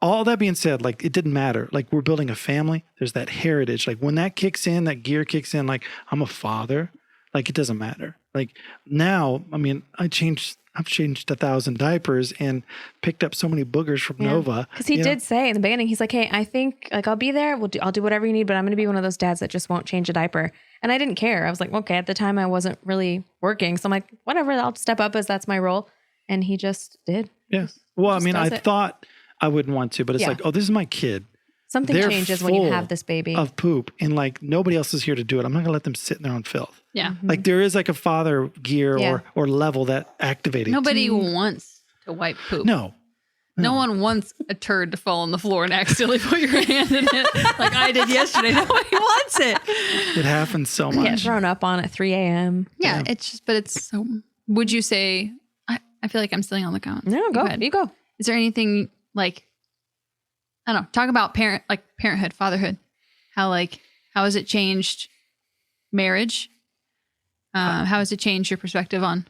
all that being said, like it didn't matter. Like we're building a family. There's that heritage. Like when that kicks in, that gear kicks in, like I'm a father, like it doesn't matter. Like now, I mean, I've changed 1,000 diapers and picked up so many boogers from Nova. Because he did say in the beginning, he's like, hey, I think like I'll be there. I'll do whatever you need, but I'm going to be one of those dads that just won't change a diaper. And I didn't care. I was like, okay, at the time I wasn't really working. So I'm like, whatever, I'll step up as that's my role. And he just did. Yeah. Well, I Just mean, I does it. thought I wouldn't want to, but it's Yeah. like, oh, this is my kid. Something They're changes when you full have this baby. of poop and like nobody else is here to do it. I'm not gonna let them sit in their own filth. yeah, Like there is like a father gear Yeah. or level that activated. nobody wants to wipe poop. No. No one wants a turd to fall on the floor and accidentally put your hand in it like I did yesterday. Nobody wants it. It happens so Get much. thrown up on at 3 a.m. Yeah, it's just, but it's so. Would you say? I feel like I'm stealing all the comments. No, go. ahead. You go. Is there anything like I don't know? Talk about parenthood, fatherhood. How has it changed? marriage? How has it changed your perspective on?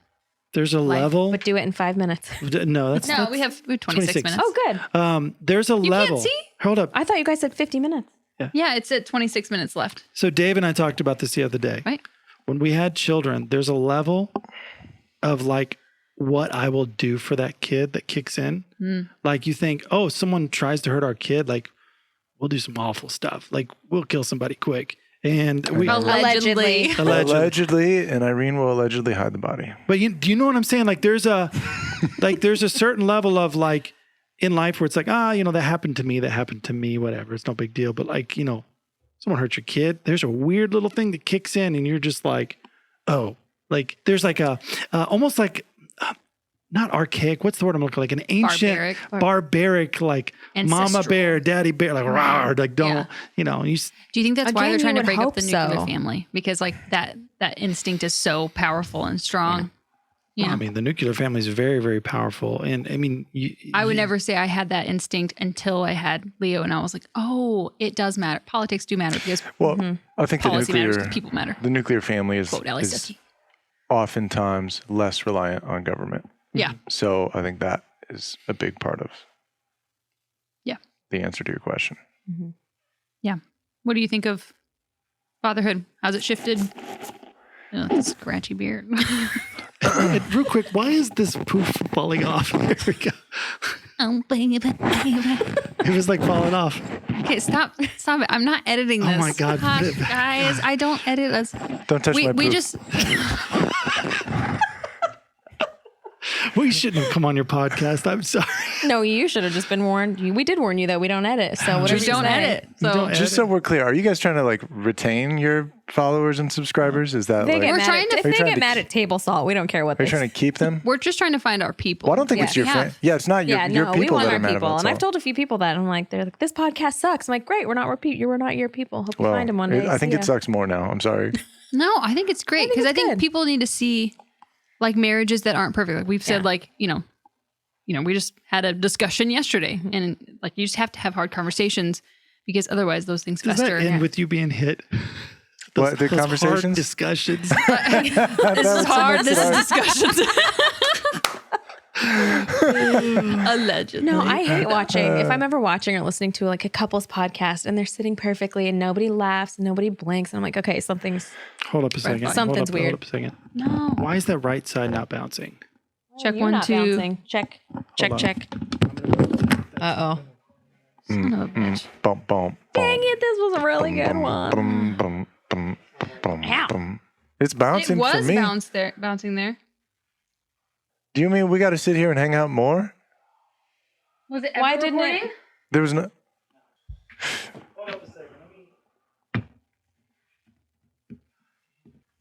There's a level. But do it in 5 minutes. No, that's No, we have 26 minutes. Oh, good. There's a level. can't see? Hold up. I thought you guys said 50 minutes. Yeah, it's at 26 minutes left. So Dave and I talked about this the other day. Right. When we had children, there's a level of like what I will do for that kid that kicks in. Like you think, oh, someone tries to hurt our kid, like we'll do some awful stuff. Like we'll kill somebody quick. And we Allegedly. Allegedly, and Irene will allegedly hide the body. But do you know what I'm saying? Like there's a certain level of like in life where it's like, that happened to me, whatever. It's no big deal. But like, someone hurt your kid. There's a weird little thing that kicks in and you're just like, oh, like there's like a, almost like, not archaic. What's the word I'm looking for? Like an ancient, barbaric, like ancestral. mama bear, daddy bear, like rawr, like don't, Do you think that's why Again, they're trying you to would break up hope the nuclear so. family? Because like that instinct is so powerful and strong. You know? I mean, the nuclear family is very, very powerful. And I mean, I would never say I had that instinct until I had Leo, and I was like, oh, it does matter. Politics do matter because Well, I think the policy matters nuclear because people matter. the nuclear family is Quote Ally Stuckey. oftentimes less reliant on government. Yeah. So I think that is a big part of the answer to your question. Yeah. What do you think of fatherhood? How's it shifted? Scratchy beard. real quick, why is this poof falling off? There we go. Oh, baby. It was like falling off. Okay, stop it. I'm not editing this. Oh my God. Gosh, guys, I don't edit us. Don't touch my We poop. just We shouldn't have come on your podcast. I'm sorry. No, you should have just been warned. We did warn you that we don't edit. So whatever just you don't say. edit. So don't edit. Just so we're clear, are you guys trying to like retain your followers and subscribers? Is that They like, get We're mad trying at, to- if Are you they trying get to- mad at table salt, we don't care what are they you trying to keep them? we're just trying to find our people. Well, I don't think Yeah. it's your Yeah. friend. Yeah, it's not your Yeah, your no, we people want that our are mad people. about And it. I've told a few people that. I'm like, they're like, this podcast sucks. I'm like, great, we're not your people. Hope you find them one day. I think See it ya. sucks more now. I'm sorry. No, I think it's great because I it's think good. people need to see like marriages that aren't perfect. Like we've said, Yeah. like, we just had a discussion yesterday and like you just have to have hard conversations because otherwise those things Does that fester. end with you being hit? What, the those hard conversations? discussions. This is hard. This is discussions. Allegedly. No, I hate watching. If I'm ever watching or listening to like a couple's podcast and they're sitting perfectly and nobody laughs, and nobody blinks, and I'm like, okay, something's Hold up a second. Something's Hold weird. up a second. No. Why is that right side not bouncing? Check you're 1, not 2. bouncing. Check. on. Uh oh. Son of a bitch. Bum, bum, Dang it, this was a really good one. bum, bum, bum, bum, Ow. bum. It's It bouncing for was me. bouncing there. Do you mean we got to sit here and hang out more? Was it Why didn't it? There was no.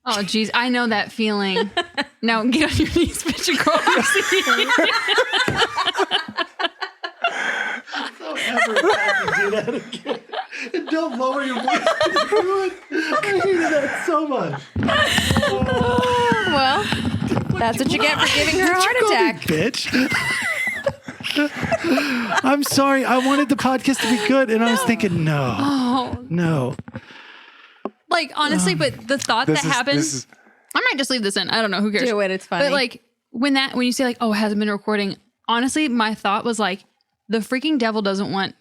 Oh, geez. I know that feeling. Now get on your knees, bitch, and crawl. Don't ever do that again. And don't lower your voice. I hated that so much. Well, that's what you get for giving her a heart attack. Bitch. I'm sorry. I wanted the podcast to be good, and I was thinking, no. Like, honestly, but the thought that happens, I might just leave this in. I don't know. Who cares? Do it. It's funny. But like, when you say like, oh, it hasn't been recording, honestly, my thought was like, the freaking devil doesn't want,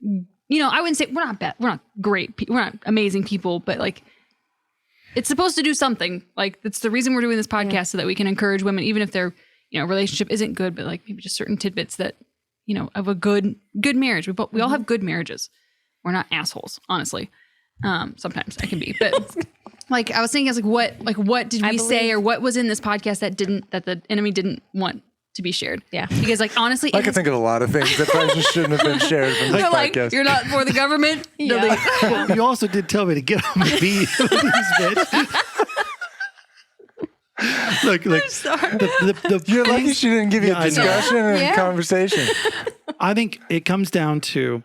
I wouldn't say we're not bad. We're not great. We're not amazing people, but like, it's supposed to do something. Like, that's the reason we're doing this podcast so that we can encourage women, even if their, relationship isn't good, but like maybe just certain tidbits that, of a good marriage. We all have good marriages. We're not assholes, honestly. Sometimes I can be, but like I was thinking, what did we say or what was in this podcast that the enemy didn't want to be shared? Yeah. Because like, honestly, I can think of a lot of things that probably just shouldn't have been shared from this they're like, podcast. you're not for the government. Yeah. Well, you also did tell me to get on my beat, bitch. Look, sorry. You're lucky she didn't give you Yeah, I a know. discussion and Yeah. a conversation. I think it comes down to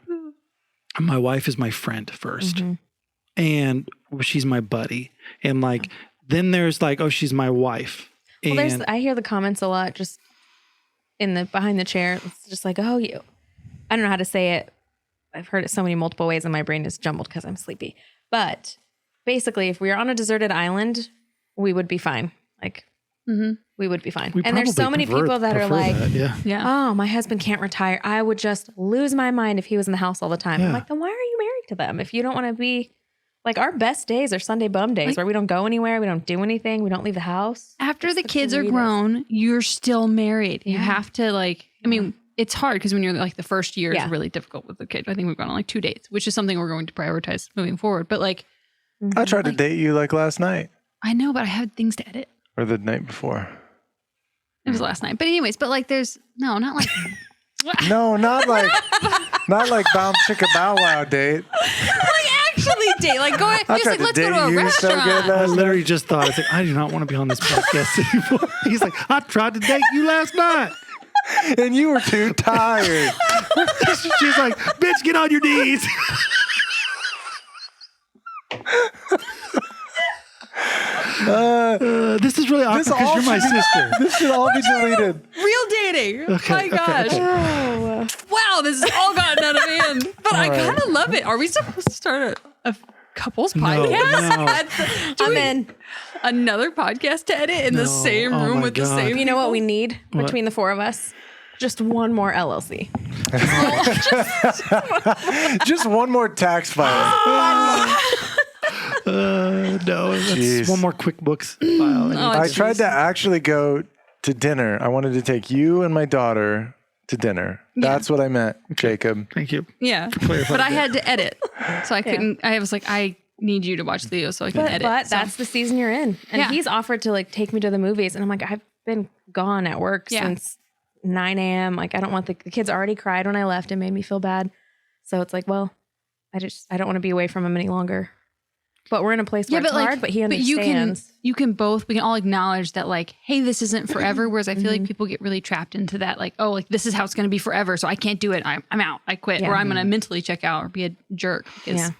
my wife is my friend 1st, and she's my buddy, and like then there's like, oh, she's my wife. Well, And I hear the comments a lot just in the behind the chair. It's just like, oh, I don't know how to say it. I've heard it so many multiple ways and my brain is jumbled because I'm sleepy. But basically, if we were on a deserted island, we would be fine. Like, we would be fine. We And there's so probably many people that are prefer like, that, yeah. Yeah. oh, my husband can't retire. I would just lose my mind if he was in the house all the time. I'm Yeah. like, then why are you married to them? If you don't want to be like, our best days are Sunday bum days where we don't go anywhere. We don't do anything. We don't leave the house. After the kids are sweetest. grown, you're still married. You Yeah. have to like, I mean, it's hard because when you're like the first year Yeah. is really difficult with the kid. I think we've gone on like 2 dates, which is something we're going to prioritize moving forward. But like, I tried to date you like last night I know, but I had things to edit. or the night before. It was last night. But anyways, but like there's, no, not like, No, not like Bound Chicka Bow Wow date. actually date. Like going, I just tried like, to let's go date to a you so good restaurant. I last night. literally just thought, it's like, I do not want to be on this podcast anymore. He's like, I tried to date you last night. And you were too tired. She's like, bitch, get on your knees. This is really awkward This because all you're my should be- sister. This should all be deleted. Real dating. Okay, My gosh. okay. Wow, this has all gotten out of hand. But I All right. kind of love it. Are we supposed to start a couples No, podcast? no. I'm in. Another podcast to edit in the No. same Oh room my with the God. same. You know what we need What? between the four of us? Just one more LLC. Just one more tax file. No, that's Jeez. one more QuickBooks file. Oh, I jeez. tried to actually go to dinner. I wanted to take you and my daughter to dinner. That's what I meant, Jacob. Thank you. Yeah, clarifying but I that. had to edit, so I couldn't. I was like, I need you to watch Leo so I can edit. But So- that's the season you're in. And Yeah. he's offered to like take me to the movies. And I'm like, I've been gone at work Yeah. since 9 a.m. Like, I don't want the kids already cried when I left. It made me feel bad. So it's like, well, I don't want to be away from him any longer. But we're in a place where it's hard, but he understands. you can both, we can all acknowledge that like, hey, this isn't forever. Whereas I feel like people get really trapped into that, like, oh, like this is how it's going to be forever. So I can't do it. I'm out. I quit. Yeah. Or I'm going to mentally check out or be a jerk. Because, Yeah.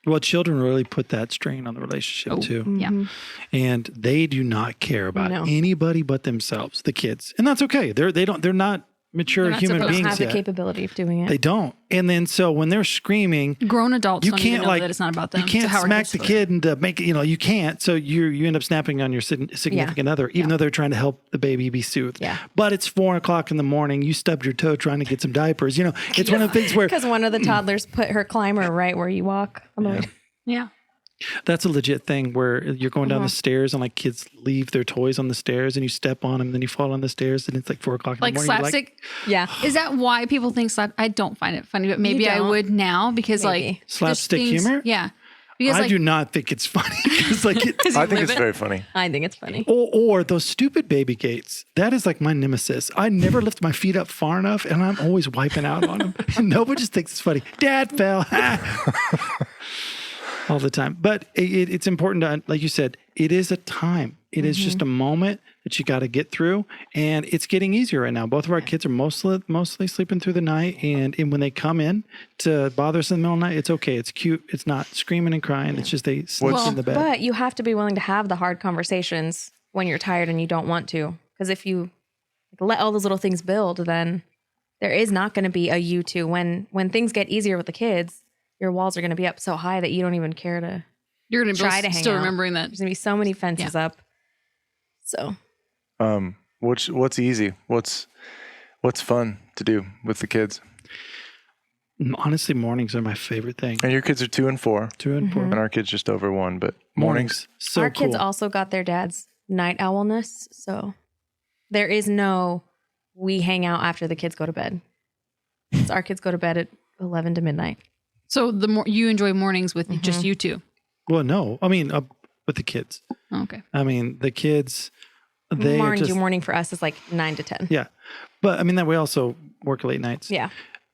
Well, children really put that strain on the relationship too. yeah. And they do not care about No. anybody but themselves, the kids. And that's okay. They're not mature They're not human supposed to beings Have the yet. capability of doing it. They don't. And then so when they're screaming, Grown adults you don't even can't know like that it's not about them. you can't So how are smack kids the supposed kid and make it, you can't. So you end up snapping on your significant other, even though they're trying to help the baby be soothed. Yeah. But it's 4:00 in the morning. You stubbed your toe trying to get some diapers. It's one of the things where Because one of the toddlers put her climber right where you walk on the way. Yeah. that's a legit thing where you're going down the stairs and like kids leave their toys on the stairs and you step on them, then you fall on the stairs and it's like 4:00 in Like the morning. You're slapstick. Yeah. Is that why people think I don't find it funny, but maybe I don't? would now because Maybe. like there's Slapstick things- humor? Yeah. Because I like, do not think it's funny because like I think it's very funny. I think it's funny. or those stupid baby gates. That is like my nemesis. I never lift my feet up far enough and I'm always wiping out on them. And nobody just thinks it's funny. Dad fell. All the time. But it's important to, like you said, it is a time. It is just a moment that you got to get through. And it's getting easier right now. Both of our kids are mostly sleeping through the night. And when they come in to bother us in the middle of the night, it's okay. It's cute. It's not screaming and crying. It's just they sleep in the bed. But you have to be willing to have the hard conversations when you're tired and you don't want to. Because if you let all those little things build, then there is not going to be a you two. When things get easier with the kids, your walls are going to be up so high that you don't even care to. you're going to try to hang still out. remembering that. There's going to be so many fences up. So What's easy? What's fun to do with the kids? Honestly, mornings are my favorite thing. And your kids are 2 and 4, 2 and 4. and our kids just over 1. But Mornings. So our cool. kids also got their dad's night owlness. So there is no, we hang out after the kids go to bed. It's our kids go to bed at 11 to midnight. So the more you enjoy mornings with just you two. Well, no. I mean, with the kids. Oh, okay. I mean, the kids, they are just... Morning for us is like 9 to 10. Yeah. But I mean that we also work late nights. Yeah.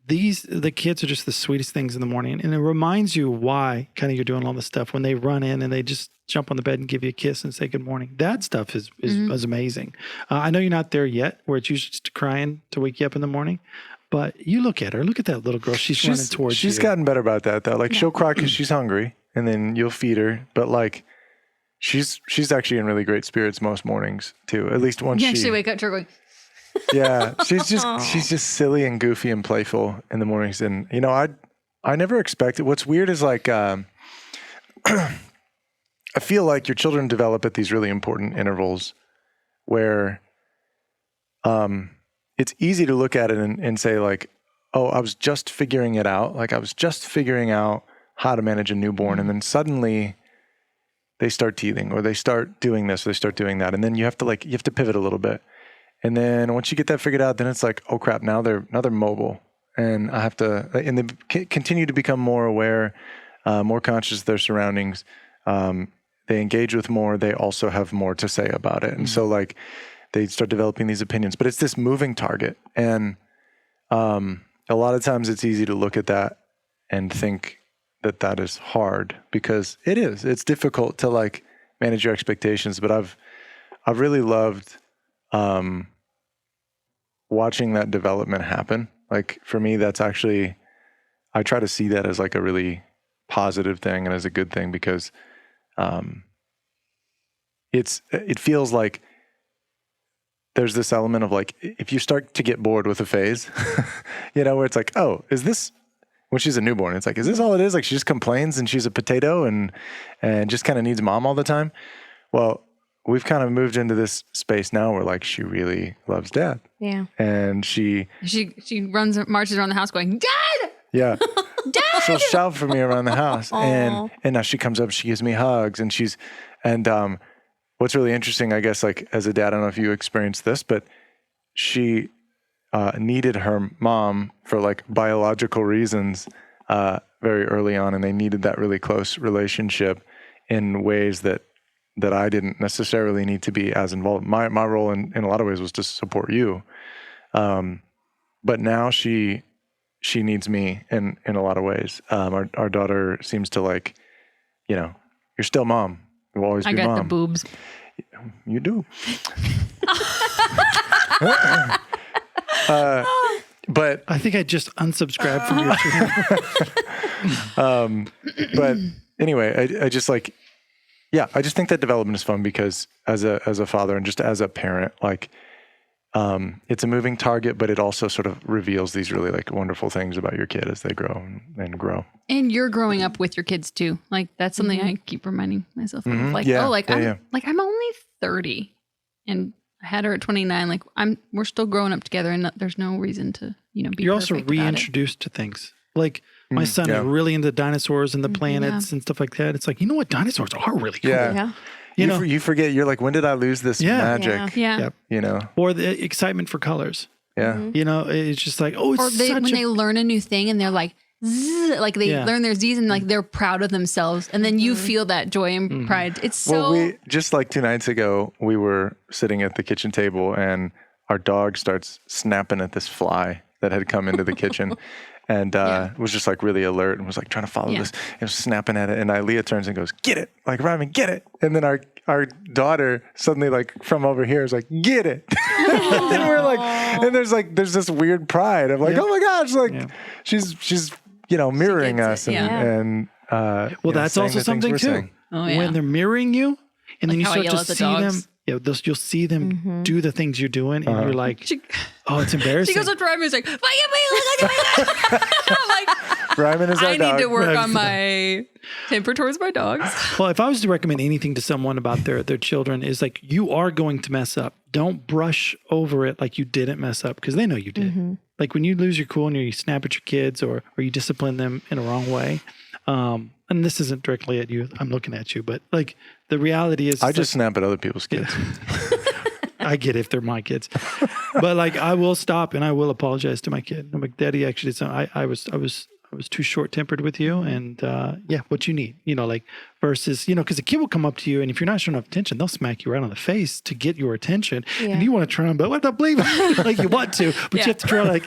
The kids are just the sweetest things in the morning. And it reminds you why kind of you're doing all this stuff when they run in and they just jump on the bed and give you a kiss and say good morning. That stuff is amazing. I know you're not there yet where it's usually just crying to wake you up in the morning. But you look at her. Look at that little girl. She's running towards you. She's gotten better about that though. Like she'll cry because she's hungry, and then you'll feed her. But like, she's actually in really great spirits most mornings too. At least once You she actually wake up to her going, yeah, she's just silly and goofy and playful in the mornings. And I never expected. What's weird is like I feel like your children develop at these really important intervals where it's easy to look at it and say like, oh, I was just figuring it out. Like I was just figuring out how to manage a newborn. And then suddenly they start teething or they start doing this, or they start doing that. And then you have to pivot a little bit. And then once you get that figured out, then it's like, oh crap, now they're mobile, and I have to, and they continue to become more aware, more conscious of their surroundings. They engage with more. They also have more to say about it. And so like they start developing these opinions, but it's this moving target. And a lot of times it's easy to look at that and think that is hard, because it's difficult to like manage your expectations. But I've really loved watching that development happen. Like for me, that's actually, I try to see that as like a really positive thing and as a good thing, because it feels like there's this element of like, if you start to get bored with a phase, where it's like, oh, is this, when she's a newborn, it's like, is this all it is? Like she just complains and she's a potato and just kind of needs mom all the time. Well, we've kind of moved into this space now where like she really loves dad. Yeah. And she marches around the house going, Dad! Yeah. Dad! She'll shout for me around the house. And now she comes up, she gives me hugs, and what's really interesting, I guess, like as a dad, I don't know if you experienced this, but she needed her mom for like biological reasons very early on, and they needed that really close relationship in ways that I didn't necessarily need to be as involved. My role in a lot of ways was to support you, but now she needs me in a lot of ways. Our daughter seems to like, you're still mom. You'll always be mom. I got the boobs. You do. But I think I just unsubscribed from your channel. But anyway, I just like, I just think that development is fun, because as a father and just as a parent, like, it's a moving target, but it also sort of reveals these really like wonderful things about your kid as they grow and grow. And you're growing up with your kids too. Like that's something I keep reminding myself of. Like, I'm only 30 and I had her at 29. Like we're still growing up together, and there's no reason to, be You're also perfect about it. reintroduced to things. Like my son is really into dinosaurs and the planets and stuff like that. It's like, you know what? Dinosaurs are really cool. Yeah. You forget, you're like, when did I lose this magic? Yeah. Yep. Or the excitement for colors. Yeah. It's just like, oh, it's when they learn a new thing and they're like, zzz, like they learn their Z's and like they're proud of themselves. And then you feel that joy and pride. It's so. Well, just like 2 nights ago, we were sitting at the kitchen table and our dog starts snapping at this fly that had come into the kitchen. And was just like really alert and was like trying to follow this and was snapping at it. And Leah turns and goes, get it. Like, Ryman, get it. And then our daughter suddenly like from over here is like, get it. And we're like, and there's this weird pride of like, oh my gosh, like she's mirroring us. And well, that's also something too. Oh, yeah. When they're mirroring you and then you start to see dogs. them. You'll see them do the things you're doing, and you're like, "Oh, it's embarrassing." She goes up to Ryman and is like, "Look at me!" I'm like, Ryman is our dog. I need to work on my temper towards my dogs. Well, if I was to recommend anything to someone about their children, is like, you are going to mess up. Don't brush over it like you didn't mess up, because they know you did. Like when you lose your cool and you snap at your kids or you discipline them in a wrong way. And this isn't directly at you. I'm looking at you, but like the reality is, I just snap at other people's kids. I get it if they're my kids, but like I will stop and I will apologize to my kid. I'm like, Daddy, actually, I was too short tempered with you, and what you need, like versus, because the kid will come up to you, and if you're not showing enough attention, they'll smack you right on the face to get your attention, and you want to try but what the believe like you want to, but you have to try like.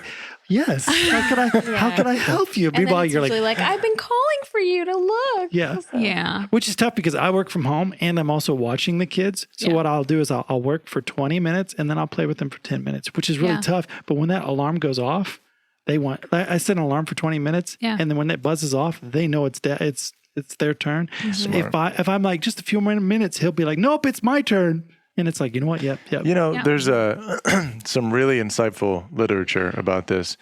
Yes. How can I help you? And Meanwhile, then you're like, I've been calling for you to look. Yeah. So. Yeah. Which is tough because I work from home and I'm also watching the kids. So what I'll do is I'll work for 20 minutes and then I'll play with them for 10 minutes, which is really tough. But when that alarm goes off, I set an alarm for 20 minutes. Yeah. And then when it buzzes off, they know it's their turn. Smart. If I'm like just a few more minutes, he'll be like, nope, it's my turn. And it's like, you know what? Yep. There's some really insightful literature about this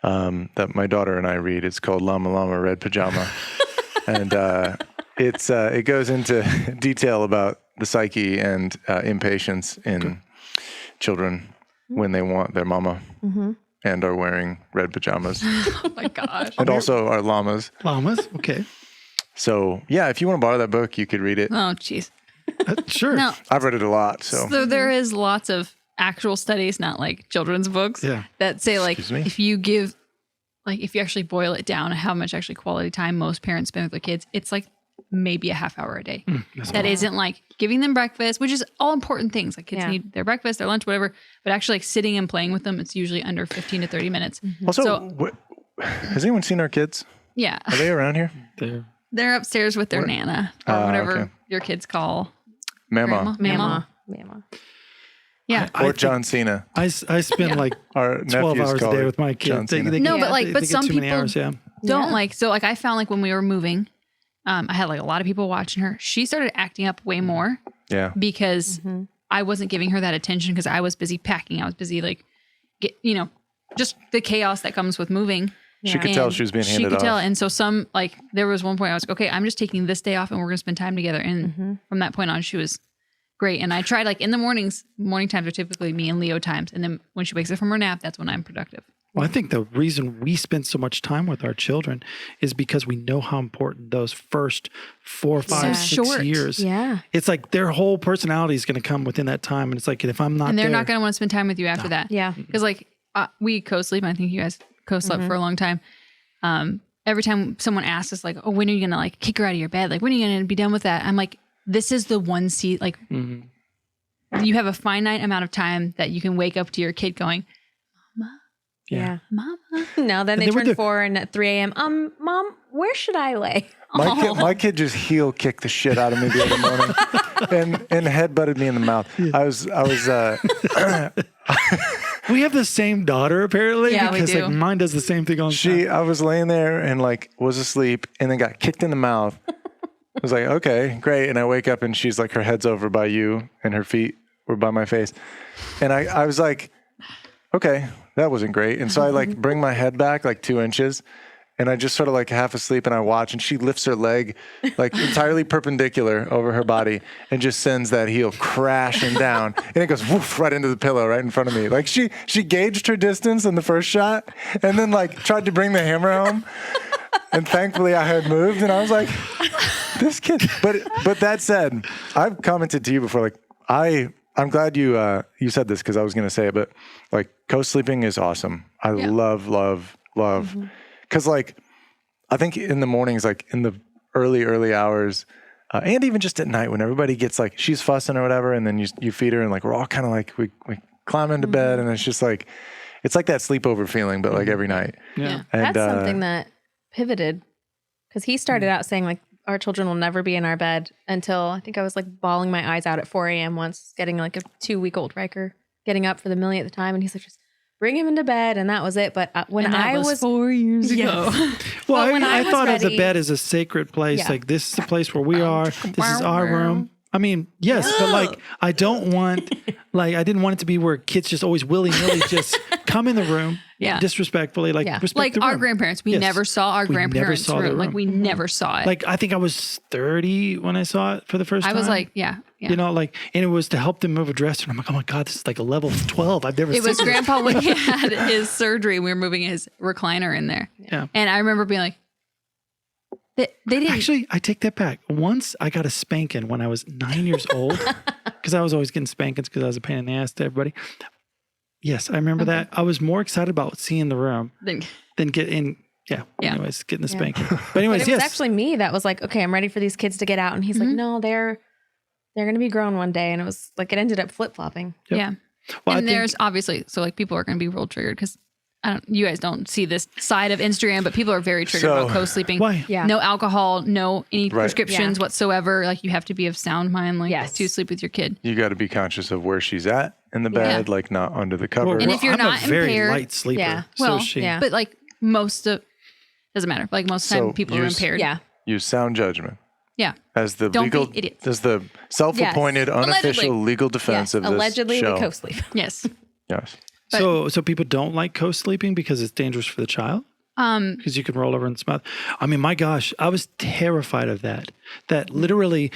that my daughter and I read. It's called Llama Llama Red Pajama. And it goes into detail about the psyche and impatience in children when they want their mama and are wearing red pajamas. Oh my gosh. And also are llamas. Llamas? Okay. So, yeah, if you want to borrow that book, you could read it. Oh, jeez. Sure. No. I've read it a lot, so. So there is lots of actual studies, not like children's books, Yeah. that say like Excuse me? if you give, like if you actually boil it down, how much actually quality time most parents spend with their kids, it's like maybe a half hour a day. That isn't like giving them breakfast, which is all important things. Like kids Yeah. need their breakfast, their lunch, whatever. But actually like sitting and playing with them, it's usually under 15 to 30 minutes. Also, So- has anyone seen our kids? Yeah. Are they around here? There. They're upstairs with their Nana or whatever okay. your kids call Mama. Mama. Mama. Yeah. I Or think John Cena. I spend like Our 12 nephews hours a call day it with my John kids. They Cena. get- No, but they- like, they but get some too many people hours, yeah. don't Yeah. like. So like, I found like when we were moving, I had like a lot of people watching her. She started acting up way more Yeah. because I wasn't giving her that attention because I was busy packing. I was busy like, just the chaos that comes with moving. She could tell And she was being she handed could tell. off. And so there was one point I was like, okay, I'm just taking this day off and we're going to spend time together. And from that point on, she was great. And I tried like in the morning times are typically me and Leo times. And then when she wakes up from her nap, that's when I'm productive. Well, I think the reason we spend so much time with our children is because we know how important those first 4, 5, 6 short. years. Yeah. It's like their whole personality is going to come within that time. And it's like, if I'm not And they're there, not going to want to spend time with you after that. Yeah. Because like we co-sleep. I think you guys co-slept for a long time. Every time someone asks us like, oh, when are you going to like kick her out of your bed? Like, when are you going to be done with that? I'm like, this is the one seat. Like you have a finite amount of time that you can wake up to your kid going, Yeah. Mama. No, then they they were turn the- 4 and at 3 a.m. Mom, where should I lay? My kid just heel kicked the shit out of me the other morning and headbutted me in the mouth. I was we have the same daughter apparently. Yeah, we because do. like mine does the same thing on I was laying there and like was asleep and then got kicked in the mouth. I was like, okay, great. And I wake up and she's like, her head's over by you and her feet were by my face. And I was like, okay, that wasn't great. And so I like bring my head back like 2 inches and I just sort of like half asleep and I watch and she lifts her leg like entirely perpendicular over her body and just sends that heel crashing down and it goes woof right into the pillow right in front of me. Like she gauged her distance in the first shot and then like tried to bring the hammer home. And thankfully I had moved and I was like, this kid. But that said, I've commented to you before, like I'm glad you said this because I was going to say it, but like co-sleeping is awesome. I love. Because like, I think in the mornings, like in the early hours, and even just at night when everybody gets like, she's fussing or whatever, and then you feed her and like, we're all kind of like, we climb into bed and it's just like, it's like that sleepover feeling, but like every night. Yeah. And, That's something that pivoted because he started out saying like our children will never be in our bed until I think I was like bawling my eyes out at 4 a.m. once, getting like a 2-week-old Riker, getting up for the millie at the time. And he's like, just bring him into bed. And that was it. But when I was 4 years ago. Well, Well, when I I was thought of the ready- bed as a sacred place. Yeah. Like this is the place where we are. This is our room. I mean, yes, but like I don't want like I didn't want it to be where kids just always willy-nilly just come in the room Yeah. disrespectfully, like Yeah. respect Like the our room. grandparents, we Yes. never saw our We never grandparents' saw their room. Like room. we never saw it. Like I think I was 30 when I saw it for the first I time. was like, yeah. You know, like, and it was to help them move a dresser. And I'm like, oh my God, this is like a level 12. I've never It seen was this. grandpa when he had his surgery. We were moving his recliner in there. Yeah. And I remember being like, they didn't. Actually, I take that back. Once I got a spanking when I was 9 years old, because I was always getting spankings because I was a pain in the ass to everybody. Yes, I remember that. I was more excited about seeing the room think, than get in. Yeah. Yeah. Anyways, getting the Yeah. spanking. But But anyways, it was yes. actually me that was like, okay, I'm ready for these kids to get out. And he's like, no, they're going to be grown one day. And it was like, it ended up flip-flopping. Yep. yeah. Well, I And think- there's obviously, so like people are going to be real triggered because you guys don't see this side of Instagram, but people are very triggered So- about co-sleeping. Why? Yeah. No alcohol, no any Right. prescriptions Yeah. whatsoever. Like you have to be of sound mind, like Yes. to sleep with your kid. You got to be conscious of where she's at in the bed, like not under the cover. And if you're I'm not a very impaired- light sleeper. Yeah. Well, so she, yeah. But like most of, doesn't matter. Like most of the So time people are use- impaired. Yeah. Use sound judgment Yeah. as the Don't be legal, idiots. as the self-appointed, Yes. unofficial Allegedly. legal defense Yes. of this Allegedly, show. we co-sleep. Yes. Yes. But- so people don't like co-sleeping because it's dangerous for the child? Because you can roll over and smell. I mean, my gosh, I was terrified of that. That literally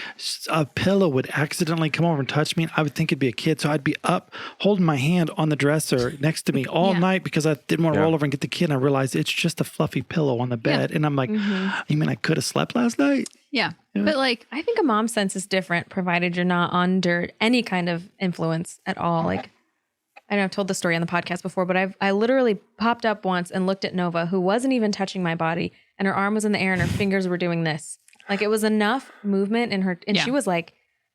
a pillow would accidentally come over and touch me. And I would think it'd be a kid. So I'd be up holding my hand on the dresser next to me all night because I didn't want to roll over and get the kid. And I realized it's just a fluffy pillow on the bed. And I'm like, you mean I could have slept last night? Yeah. But like, I think a mom sense is different, provided you're not under any kind of influence at all. Like, I know I've told the story on the podcast before, but I literally popped up once and looked at Nova, who wasn't even touching my body, and her arm was in the air and her fingers were doing this. Like, it was enough movement in her, and she was like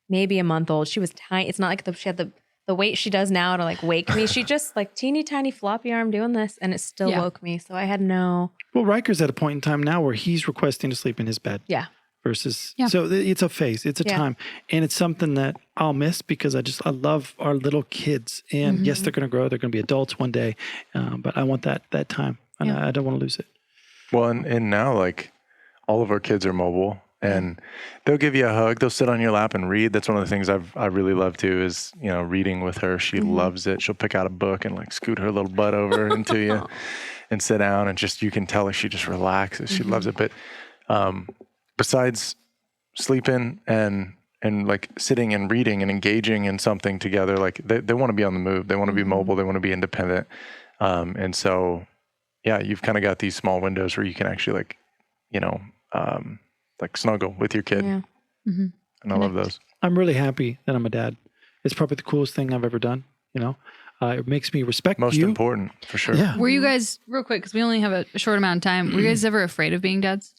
maybe a month old. She was tiny. It's not like she had the weight she does now to like wake me. She just like teeny tiny floppy arm doing this, and it still woke me. So I had no. Well, Riker's at a point in time now where he's requesting to sleep in his bed. Yeah. Versus, so it's a phase, it's a time, and it's something that I'll miss because I love our little kids, and yes, they're going to grow, they're going to be adults one day, but I want that time, and I don't want to lose it. Well, and now like all of our kids are mobile, and they'll give you a hug, they'll sit on your lap and read. That's one of the things I really love too is, you know, reading with her. She loves it. She'll pick out a book and like scoot her little butt over into you and sit down, and just, you can tell her she just relaxes. She loves it. But besides sleeping and like sitting and reading and engaging in something together, like they want to be on the move. They want to be mobile. They want to be independent. And so, yeah, you've kind of got these small windows where you can actually like, you know, like snuggle with your kid. Yeah. And I love those. I'm really happy that I'm a dad. It's probably the coolest thing I've ever done. You know, it makes me respect most you. important for sure. Yeah. Were you guys, real quick, because we only have a short amount of time, were you guys ever afraid of being dads?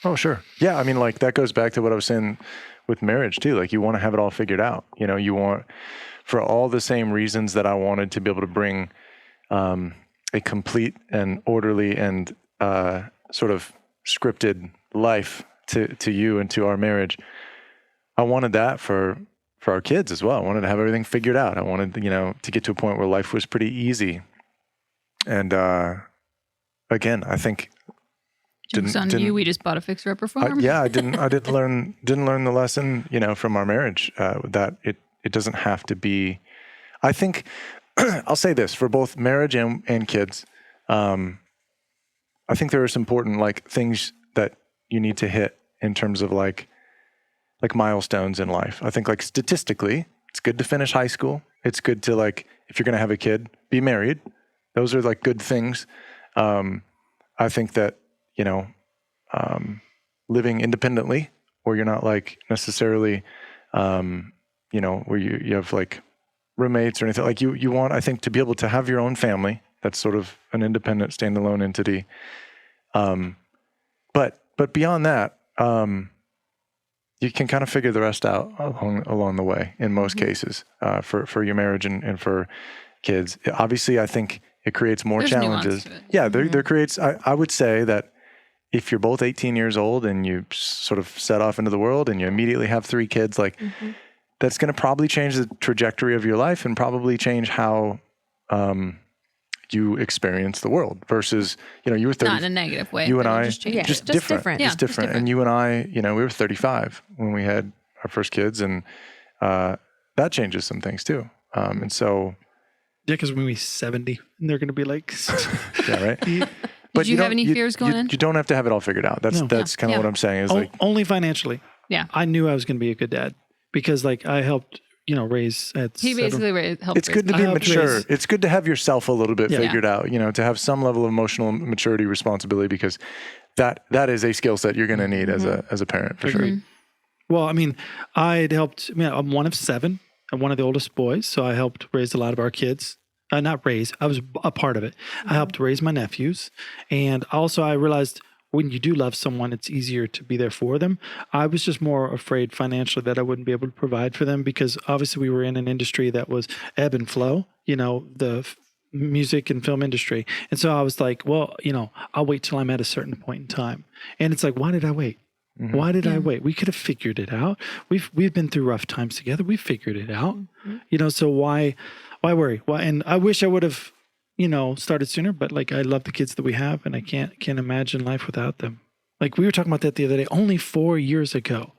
Oh, sure. Yeah. I mean, like that goes back to what I was saying with marriage too. Like you want to have it all figured out. You know, you want, for all the same reasons that I wanted to be able to bring a complete and orderly and sort of scripted life to you and to our marriage. I wanted that for our kids as well. I wanted to have everything figured out. I wanted, you know, to get to a point where life was pretty easy. And again, I think we just bought a fixer-upper farm. I didn't learn the lesson, you know, from our marriage, that it doesn't have to be. I think I'll say this for both marriage and kids. I think there are some important like things that you need to hit in terms of like milestones in life. I think like statistically, it's good to finish high school. It's good to like, if you're going to have a kid, be married. Those are like good things. I think that, you know, living independently, where you're not like necessarily, you know, where you have like roommates or anything, like you want, I think, to be able to have your own family. That's sort of an independent standalone entity. But beyond that, you can kind of figure the rest out along the way in most cases, for your marriage and for kids. Obviously, I think it creates more challenges. Yeah, there creates, I would say that if you're both 18 years old and you sort of set off into the world and you immediately have 3 kids, like that's going to probably change the trajectory of your life and probably change how you experience the world versus, you know, you were 30. Not in a negative way. You and I, just different. Yeah, just different. And you and I, you know, we were 35 when we had our first kids, and that changes some things too. And so. Yeah, because when we're 70, and they're going to be like. Yeah, right. But Did you have any fears going in? You don't have to have it all figured out. That's kind of what I'm saying is like. Only financially. Yeah. I knew I was going to be a good dad because like I helped, you know, raise at He basically helped. It's good to be mature. It's good to have yourself a little bit figured out, you know, to have some level of emotional maturity, responsibility, because that is a skill set you're going to need as a parent for sure. Well, I mean, I'd helped, I'm one of 7. I'm one of the oldest boys. So I helped raise a lot of our kids. Not raise, I was a part of it. I helped raise my nephews. And also I realized when you do love someone, it's easier to be there for them. I was just more afraid financially that I wouldn't be able to provide for them because obviously we were in an industry that was ebb and flow, you know, the music and film industry. And so I was like, well, you know, I'll wait till I'm at a certain point in time. And it's like, why did I wait? Why did I wait? We could have figured it out. We've been through rough times together. We figured it out, you know, so why worry? Why? And I wish I would have, you know, started sooner, but like, I love the kids that we have and I can't imagine life without them. Like we were talking about that the other day, only 4 years ago,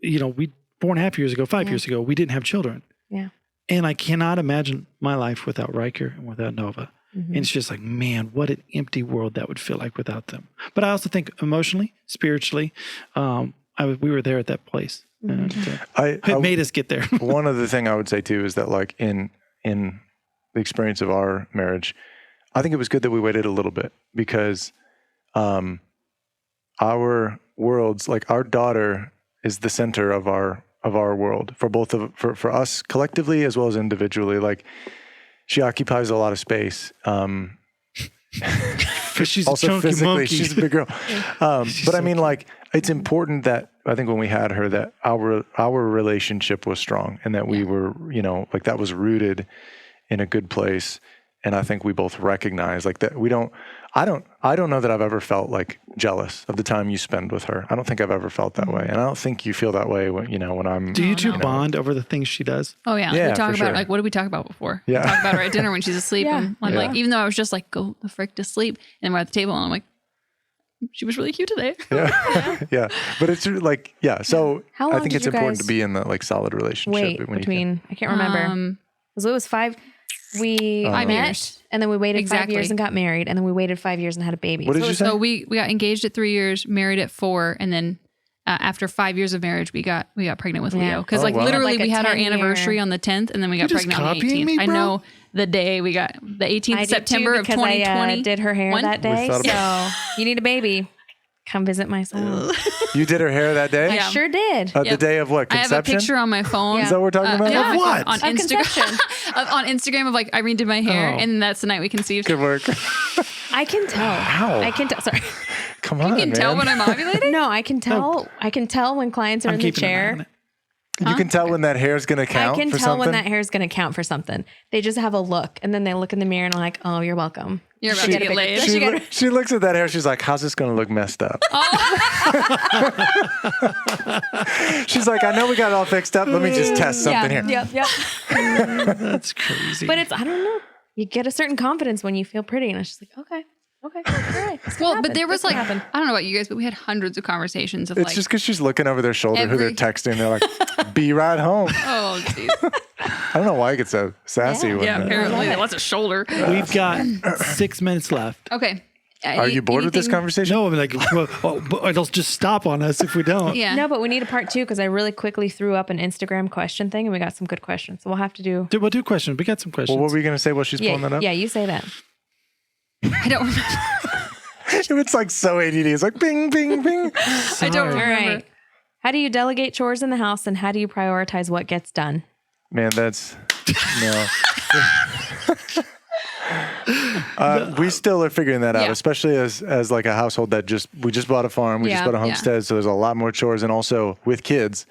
you know, 4.5 years ago, 5 years ago, we didn't have children. Yeah. And I cannot imagine my life without Riker and without Nova. And it's just like, man, what an empty world that would feel like without them. But I also think emotionally, spiritually, we were there at that place. And, it made us get there. One other thing I would say too is that like in the experience of our marriage, I think it was good that we waited a little bit because our worlds, like our daughter is the center of our world for both for us collectively as well as individually. Like she occupies a lot of space. She's also a chunky physically, monkey. she's a big girl. But I mean, like, it's important that I think when we had her, that our relationship was strong and that we were, like that was rooted in a good place. And I think we both recognize like that I don't know that I've ever felt like jealous of the time you spend with her. I don't think I've ever felt that way. And I don't think you feel that way when I'm. Do you two bond over the things she does? Oh yeah. Yeah, We talk for about sure. like, what did we talk about before? Yeah. We talk about her at dinner when she's asleep. Yeah. And I'm like, even though I was just like, go the frick to sleep. And we're at the table and I'm like, she was really cute today. Yeah. Yeah. But it's like, So How long I think did it's you important guys to be in the like solid relationship. Wait, when you between, I can't remember. Because it was 5, we 5 met years. and then we waited 5 Exactly. years and got married. And then we waited 5 years and had a baby. What did you say? So we got engaged at 3 years, married at 4, and then after 5 years of marriage, we got pregnant with Yeah. Leo because Oh, like wow. literally Like a we had our 10-year anniversary on the 10th, and then we got just pregnant on the copying 18th. me, I bro? know the day we got the 18th I of did September too, of because 2020. I did her hair One? that day. thought So you need a baby. Come visit my son. You did her hair that day? I Yeah. sure did. The Yep. day of what? I have a Conception? picture on my phone. Yeah. Is that what we're talking about? Yeah, Of what? on Of Instagram. conception. On Instagram of like Irene did my hair, Oh. and that's the night we conceived. Good work. I can tell. Ow. I can tell. Sorry. Come on, You can man. tell when I'm ovulating. No, I can tell. I can tell when clients are I'm in the keeping an eye on chair. it. You can tell when that hair's going to count I can for tell when something? that hair is going to count for something. They just have a look, and then they look in the mirror and are like, "Oh, you're welcome." You're about She to got a get big- laid. she got- She looks at that hair. She's like, how's this going to look messed up? She's like, I know we got it all fixed up. Let me just test something here. Yep. That's crazy. But it's, I don't know. You get a certain confidence when you feel pretty, and it's just like, okay, all right. It's gonna Well, happen. but there was It's gonna like, happen. I don't know about you guys, but we had hundreds of conversations of It's like, just because she's looking over their shoulder who they're Every- texting. They're like, be right home. oh, geez. I don't know why I get so sassy. Yeah. when Yeah, that- apparently that was a shoulder. We've got 6 minutes left. Okay. Are you bored with this conversation? No, I'm like, well, but it'll just stop on us if we don't. Yeah. No, but we need a part 2 because I really quickly threw up an Instagram question thing, and we got some good questions. So we'll have to do. We'll do questions. We got some questions. Well, what were you going to say while she's pulling that up? Yeah, you say that. I don't remember. It's like so ADD. It's like bing, bing, bing. I don't All remember. right. How do you delegate chores in the house, and how do you prioritize what gets done? Man, that's no. We still are figuring that out, Yeah. especially as like a household that we just bought a farm, we just Yeah. bought a homestead, so there's a lot more chores, and also with kids,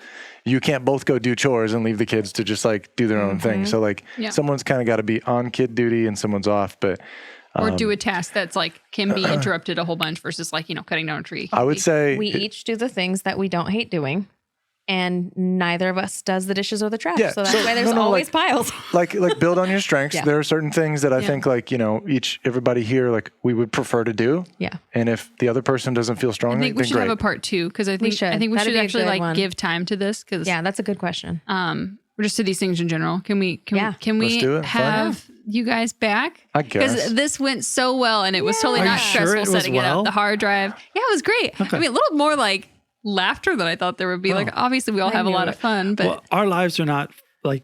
you can't both go do chores and leave the kids to just like do their own thing. So like Yeah. someone's kind of got to be on kid duty and someone's off, but Or do a task that's like can be interrupted a whole bunch versus like, cutting down a tree. I would say We each do the things that we don't hate doing, and neither of us does the dishes or the trash. Yeah, So that's so- why there's no, always like- piles. like build on your strengths. Yeah. There are certain things that I think like, everybody here, like we would prefer to do. Yeah. And if the other person doesn't feel I strongly, think we then should great. have a part 2 because I think should. I think we That'd should be a actually good like one. give time to this because Yeah, that's a good question. or just to these things in general. Can we Yeah. can Let's we do it. Fine. have you guys back? I guess. Because this went so well and it was totally Are you not sure stressful it was setting it well? up. The hard drive. Yeah, it was great. I mean, a little more like laughter than I thought there would be. Like obviously we all have a knew lot it. of fun, but Well, our lives are not like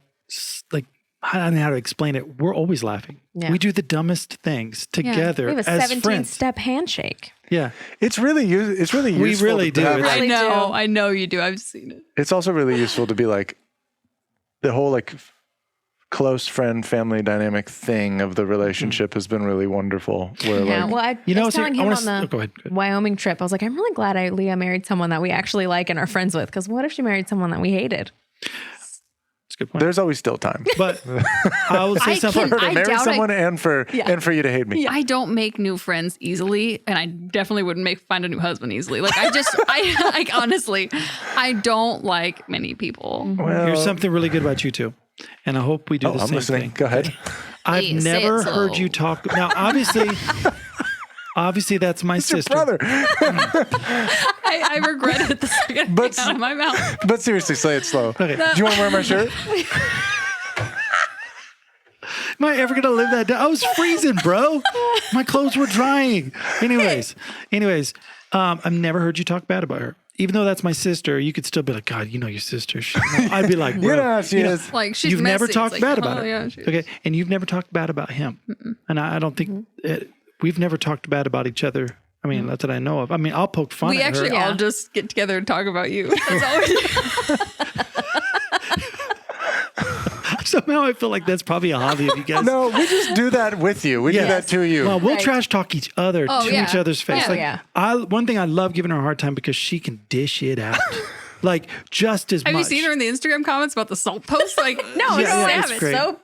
I don't know how to explain it. We're always laughing. Yeah. We do the dumbest things together We have a as friends. 17-step handshake. Yeah. It's really useful. really to do. have, It's- like, I know you do. I've seen it. it's also really useful to be like the whole like close friend family dynamic thing of the relationship has been really wonderful. Where Yeah. like Well, I You know, was so telling I him wanna on the go ahead. Wyoming trip. I was like, I'm really glad Leah married someone that we actually like and are friends with. Because what if she married someone that we hated? That's a good point. there's always still time But I will say I something. can- for her to I marry doubt someone and for you to hate me. I don't make new friends easily, and I definitely wouldn't find a new husband easily. Like I honestly, I don't like many people. Well, Here's something really good about you two. And I hope we do the I'm same listening. thing. Go ahead. I've Please, say never it slow. heard you talk. Now, obviously that's my Your sister. brother. I regret it the second But- it came out of my mouth. But seriously, say it slow. Okay. Do you want to wear my shirt? Am I ever gonna live that down? I was freezing, bro. My clothes were drying. Anyways, I've never heard you talk bad about her. Even though that's my sister, you could still be like, God, you know your sister. I'd be like, bro, You know how she is. Like she's you've messy. never It's talked like, bad about oh, her. yeah, she is. Okay, and you've never talked bad about him. And I don't think we've never talked bad about each other. I mean, not that I know of. I mean, I'll poke fun We at actually her. all just get together and talk about you. That's all we do. Somehow I feel like that's probably a hobby of you guys. No, we just do that with you. We do that to you. Well, we'll Right. trash talk each other Oh, to yeah. each other's face. Oh, like, yeah. one thing I love giving her a hard time because she can dish it out. Like just as Have much. you seen her in the Instagram comments about the salt post? Like, No, Yeah, no, yeah, I it's haven't. great. So,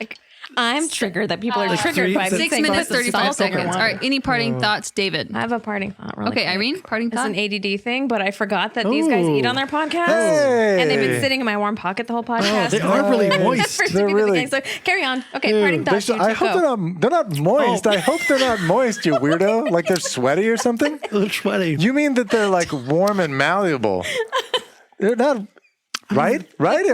like, I'm triggered that people are Like triggered by me 6 saying minutes, about the 35 salt seconds. one. All right. Any parting thoughts, David? I have a parting thought. Really Okay, quick. Irene, parting It's thought. an ADD thing, but I forgot that these guys eat on their podcast, Hey. and they've been sitting in my warm pocket the whole podcast. They are really The moist. first They're two people really- so carry on. Okay, parting thoughts. You I two hope go. they're not moist. Oh. I hope they're not moist, you weirdo. Like they're sweaty or something. A little sweaty. You mean that they're like warm and malleable? They're not, right? Right?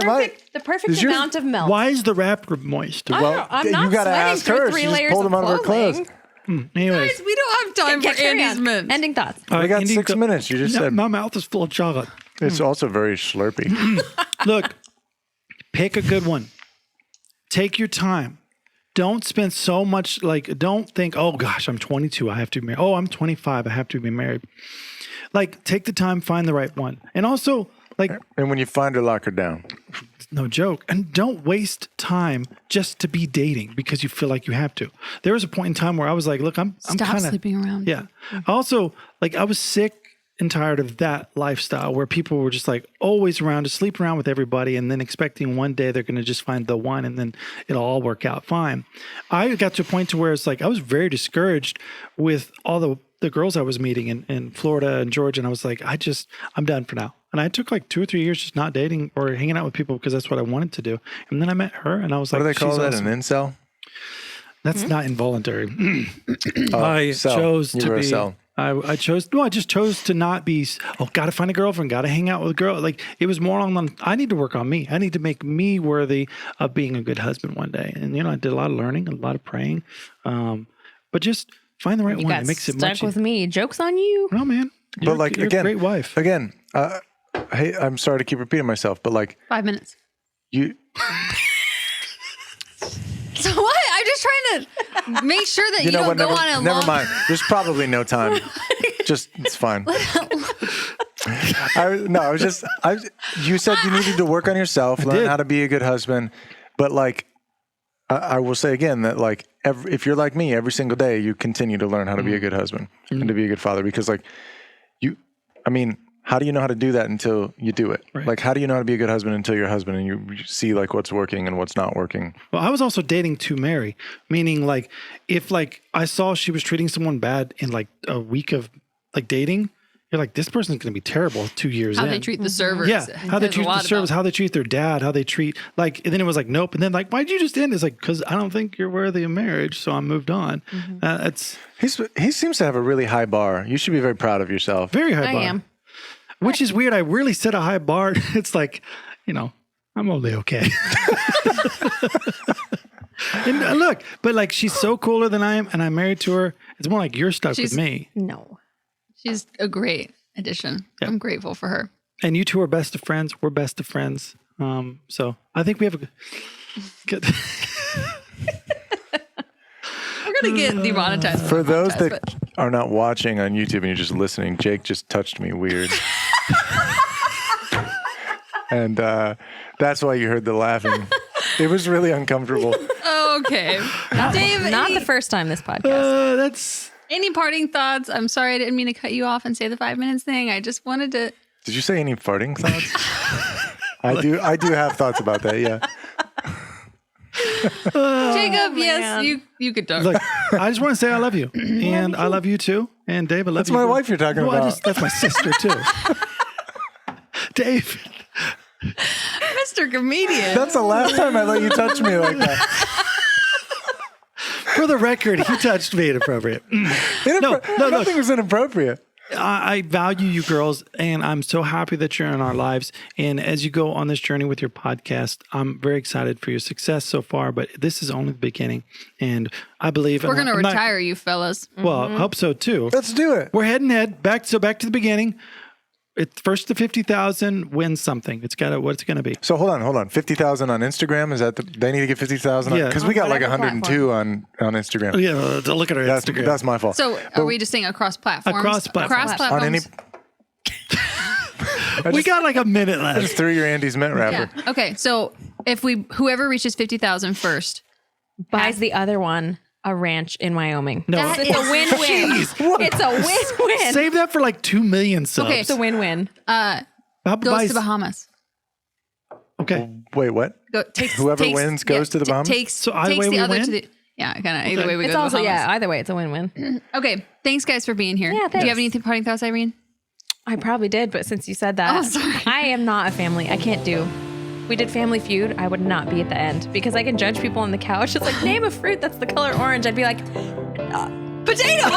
The perfect Is yours- amount of milk. Why is the wrapper moist? Well, I'm not you got to sweating ask through her. 3 She just layers pulled of them out of her clothing. clothes. Anyways. Guys, we don't have time Okay, for carry Andy's on. mint. Ending thoughts. All We got ending 6 minutes. You just No, said my mouth is full of chocolate. it's also very slurpy. Look, pick a good one. Take your time. Don't spend so much, don't think, oh gosh, I'm 22, I have to be married. Oh, I'm 25, I have to be married. Like, take the time, find the right one. And also, And when you find her, lock her down. no joke. And don't waste time just to be dating because you feel like you have to. There was a point in time where I was like, look, I'm Stop kind of sleeping around. Yeah. Also, I was sick and tired of that lifestyle where people were just like always around to sleep around with everybody and then expecting one day they're going to just find the one and then it'll all work out fine. I got to a point to where it's like I was very discouraged with all the girls I was meeting in Florida and Georgia. And I was like, I'm done for now. And I took like 2 or 3 years just not dating or hanging out with people because that's what I wanted to do. And then I met her and I was What like, do they call she's that? awesome. An incel? That's not involuntary. Oh, I cell. chose You to were a be. cell. I just chose to not be. Oh, gotta find a girlfriend. Gotta hang out with a girl. Like it was more on. I need to work on me. I need to make me worthy of being a good husband one day. And I did a lot of learning, a lot of praying, but just find the right You one. got It makes it stuck much. with me. Joke's on you. No, man. You're, But you're again, a great wife. Again, hey, I'm sorry to keep repeating myself, but 5 minutes. you. So what? I'm just trying to make sure that you, know don't what? go on a Never long. mind. There's probably no time. Just it's fine. You said you needed to work on yourself, learn did. how to be a good husband, but I will say again that if you're like me, every single day you continue to learn how to be a good husband and to be a good father because how do you know how to do that until you do it? Right. Like, how do you know how to be a good husband until you're a husband and you see what's working and what's not working? Well, I was also dating to marry, meaning if I saw she was treating someone bad in a week of dating, you're like, this person's going to be terrible 2 years How in. they treat the servers. Yeah, how they Says a treat the lot servers, about- how they treat their dad, how they treat and then it was like, nope. And then why'd you just end? It's like, because I don't think you're worthy of marriage, so I moved on. He seems to have a really high bar. You should be very proud of yourself. Very high I bar. am. Which is weird. I really set a high bar. It's like, I'm only okay. And look, but she's so cooler than I am, and I'm married to her. It's more like you're stuck She's- with me, No. She's a great addition. Yeah. I'm grateful for her. and you two are best of friends. We're best of friends. So I think we have a good. We're gonna get demonetized For those podcast, that but- are not watching on YouTube and you're just listening, Jake just touched me weird. And that's why you heard the laughing. It was really uncomfortable. Okay. Dave, Not any, the first time this podcast. That's any parting thoughts? I'm sorry I didn't mean to cut you off and say the 5 minutes thing. I just wanted to. Did you say any farting thoughts? I do have thoughts about that, yeah. Jacob, yes, man. you could talk. look. I just want to say I love you, and I love you too. And Dave, I love That's you. my too. wife you're talking Well, about. that's my sister too. Dave. Mr. Comedian. That's the last time I let you touch me like that. For the record, he touched me inappropriate. No, look. Nothing was inappropriate. I value you girls, and I'm so happy that you're in our lives. And as you go on this journey with your podcast, I'm very excited for your success so far, but this is only the beginning. And I believe We're going to retire you fellas. Well, I hope so too. Let's do it. We're heading back to the beginning. It's first to 50,000 wins something. It's got what's it going to be? So hold on. 50,000 on Instagram. Is that they need to get 50,000? Yeah. Because we got like Whatever 102 on Instagram. Yeah, look at our That's Instagram. that's my fault. So are we just saying across platforms? Across platforms. Across platforms. on any. We got like a minute I left. just threw your Andy's Mint wrapper. Yeah. Okay. So if whoever reaches 50,000 first, Buys the other one a ranch in Wyoming. No, That It's a win-win. It's a win-win. save that for like 2 million subs. Okay, It's a win-win. How about goes buy- to Bahamas. Okay. Wait, what? Whoever wins goes to the Bahamas? Takes either way the we other win? to the kind of either way we It's go also, to the Bahamas. either way, it's a win-win. Okay, thanks guys for being here. Yeah, Do you thanks. have any parting thoughts, Irene? I probably did, but since you said that, Oh, sorry. I am not a family. I can't do. We did Family Feud. I would not be at the end because I can judge people on the couch. It's like, name a fruit that's the color orange. I'd be like, potato.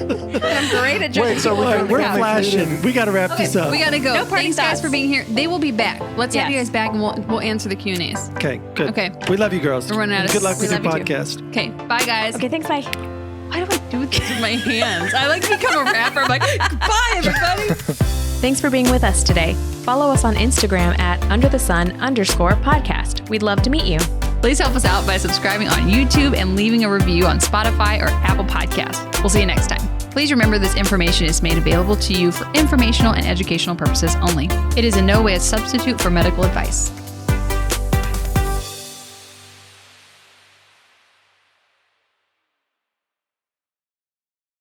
And I'm great at judging Wait, so people we're- on the We're couch. flashing. We got to wrap this up. We gotta go. No parting Thanks guys thoughts. for being here. They will be back. Let's have you Yes. guys back, and we'll answer the Q&As. Okay, good. Okay. We love you girls. We're running out And of- good luck we with your love you too. podcast. Okay, bye guys. Okay, thanks. Bye. Why do I do this with my hands? I like to become a rapper. I'm like, bye everybody. Thanks for being with us today. Follow us on Instagram at @underthesun_podcast. We'd love to meet you. Please help us out by subscribing on YouTube and leaving a review on Spotify or Apple Podcasts. We'll see you next time. Please remember this information is made available to you for informational and educational purposes only. It is in no way a substitute for medical advice.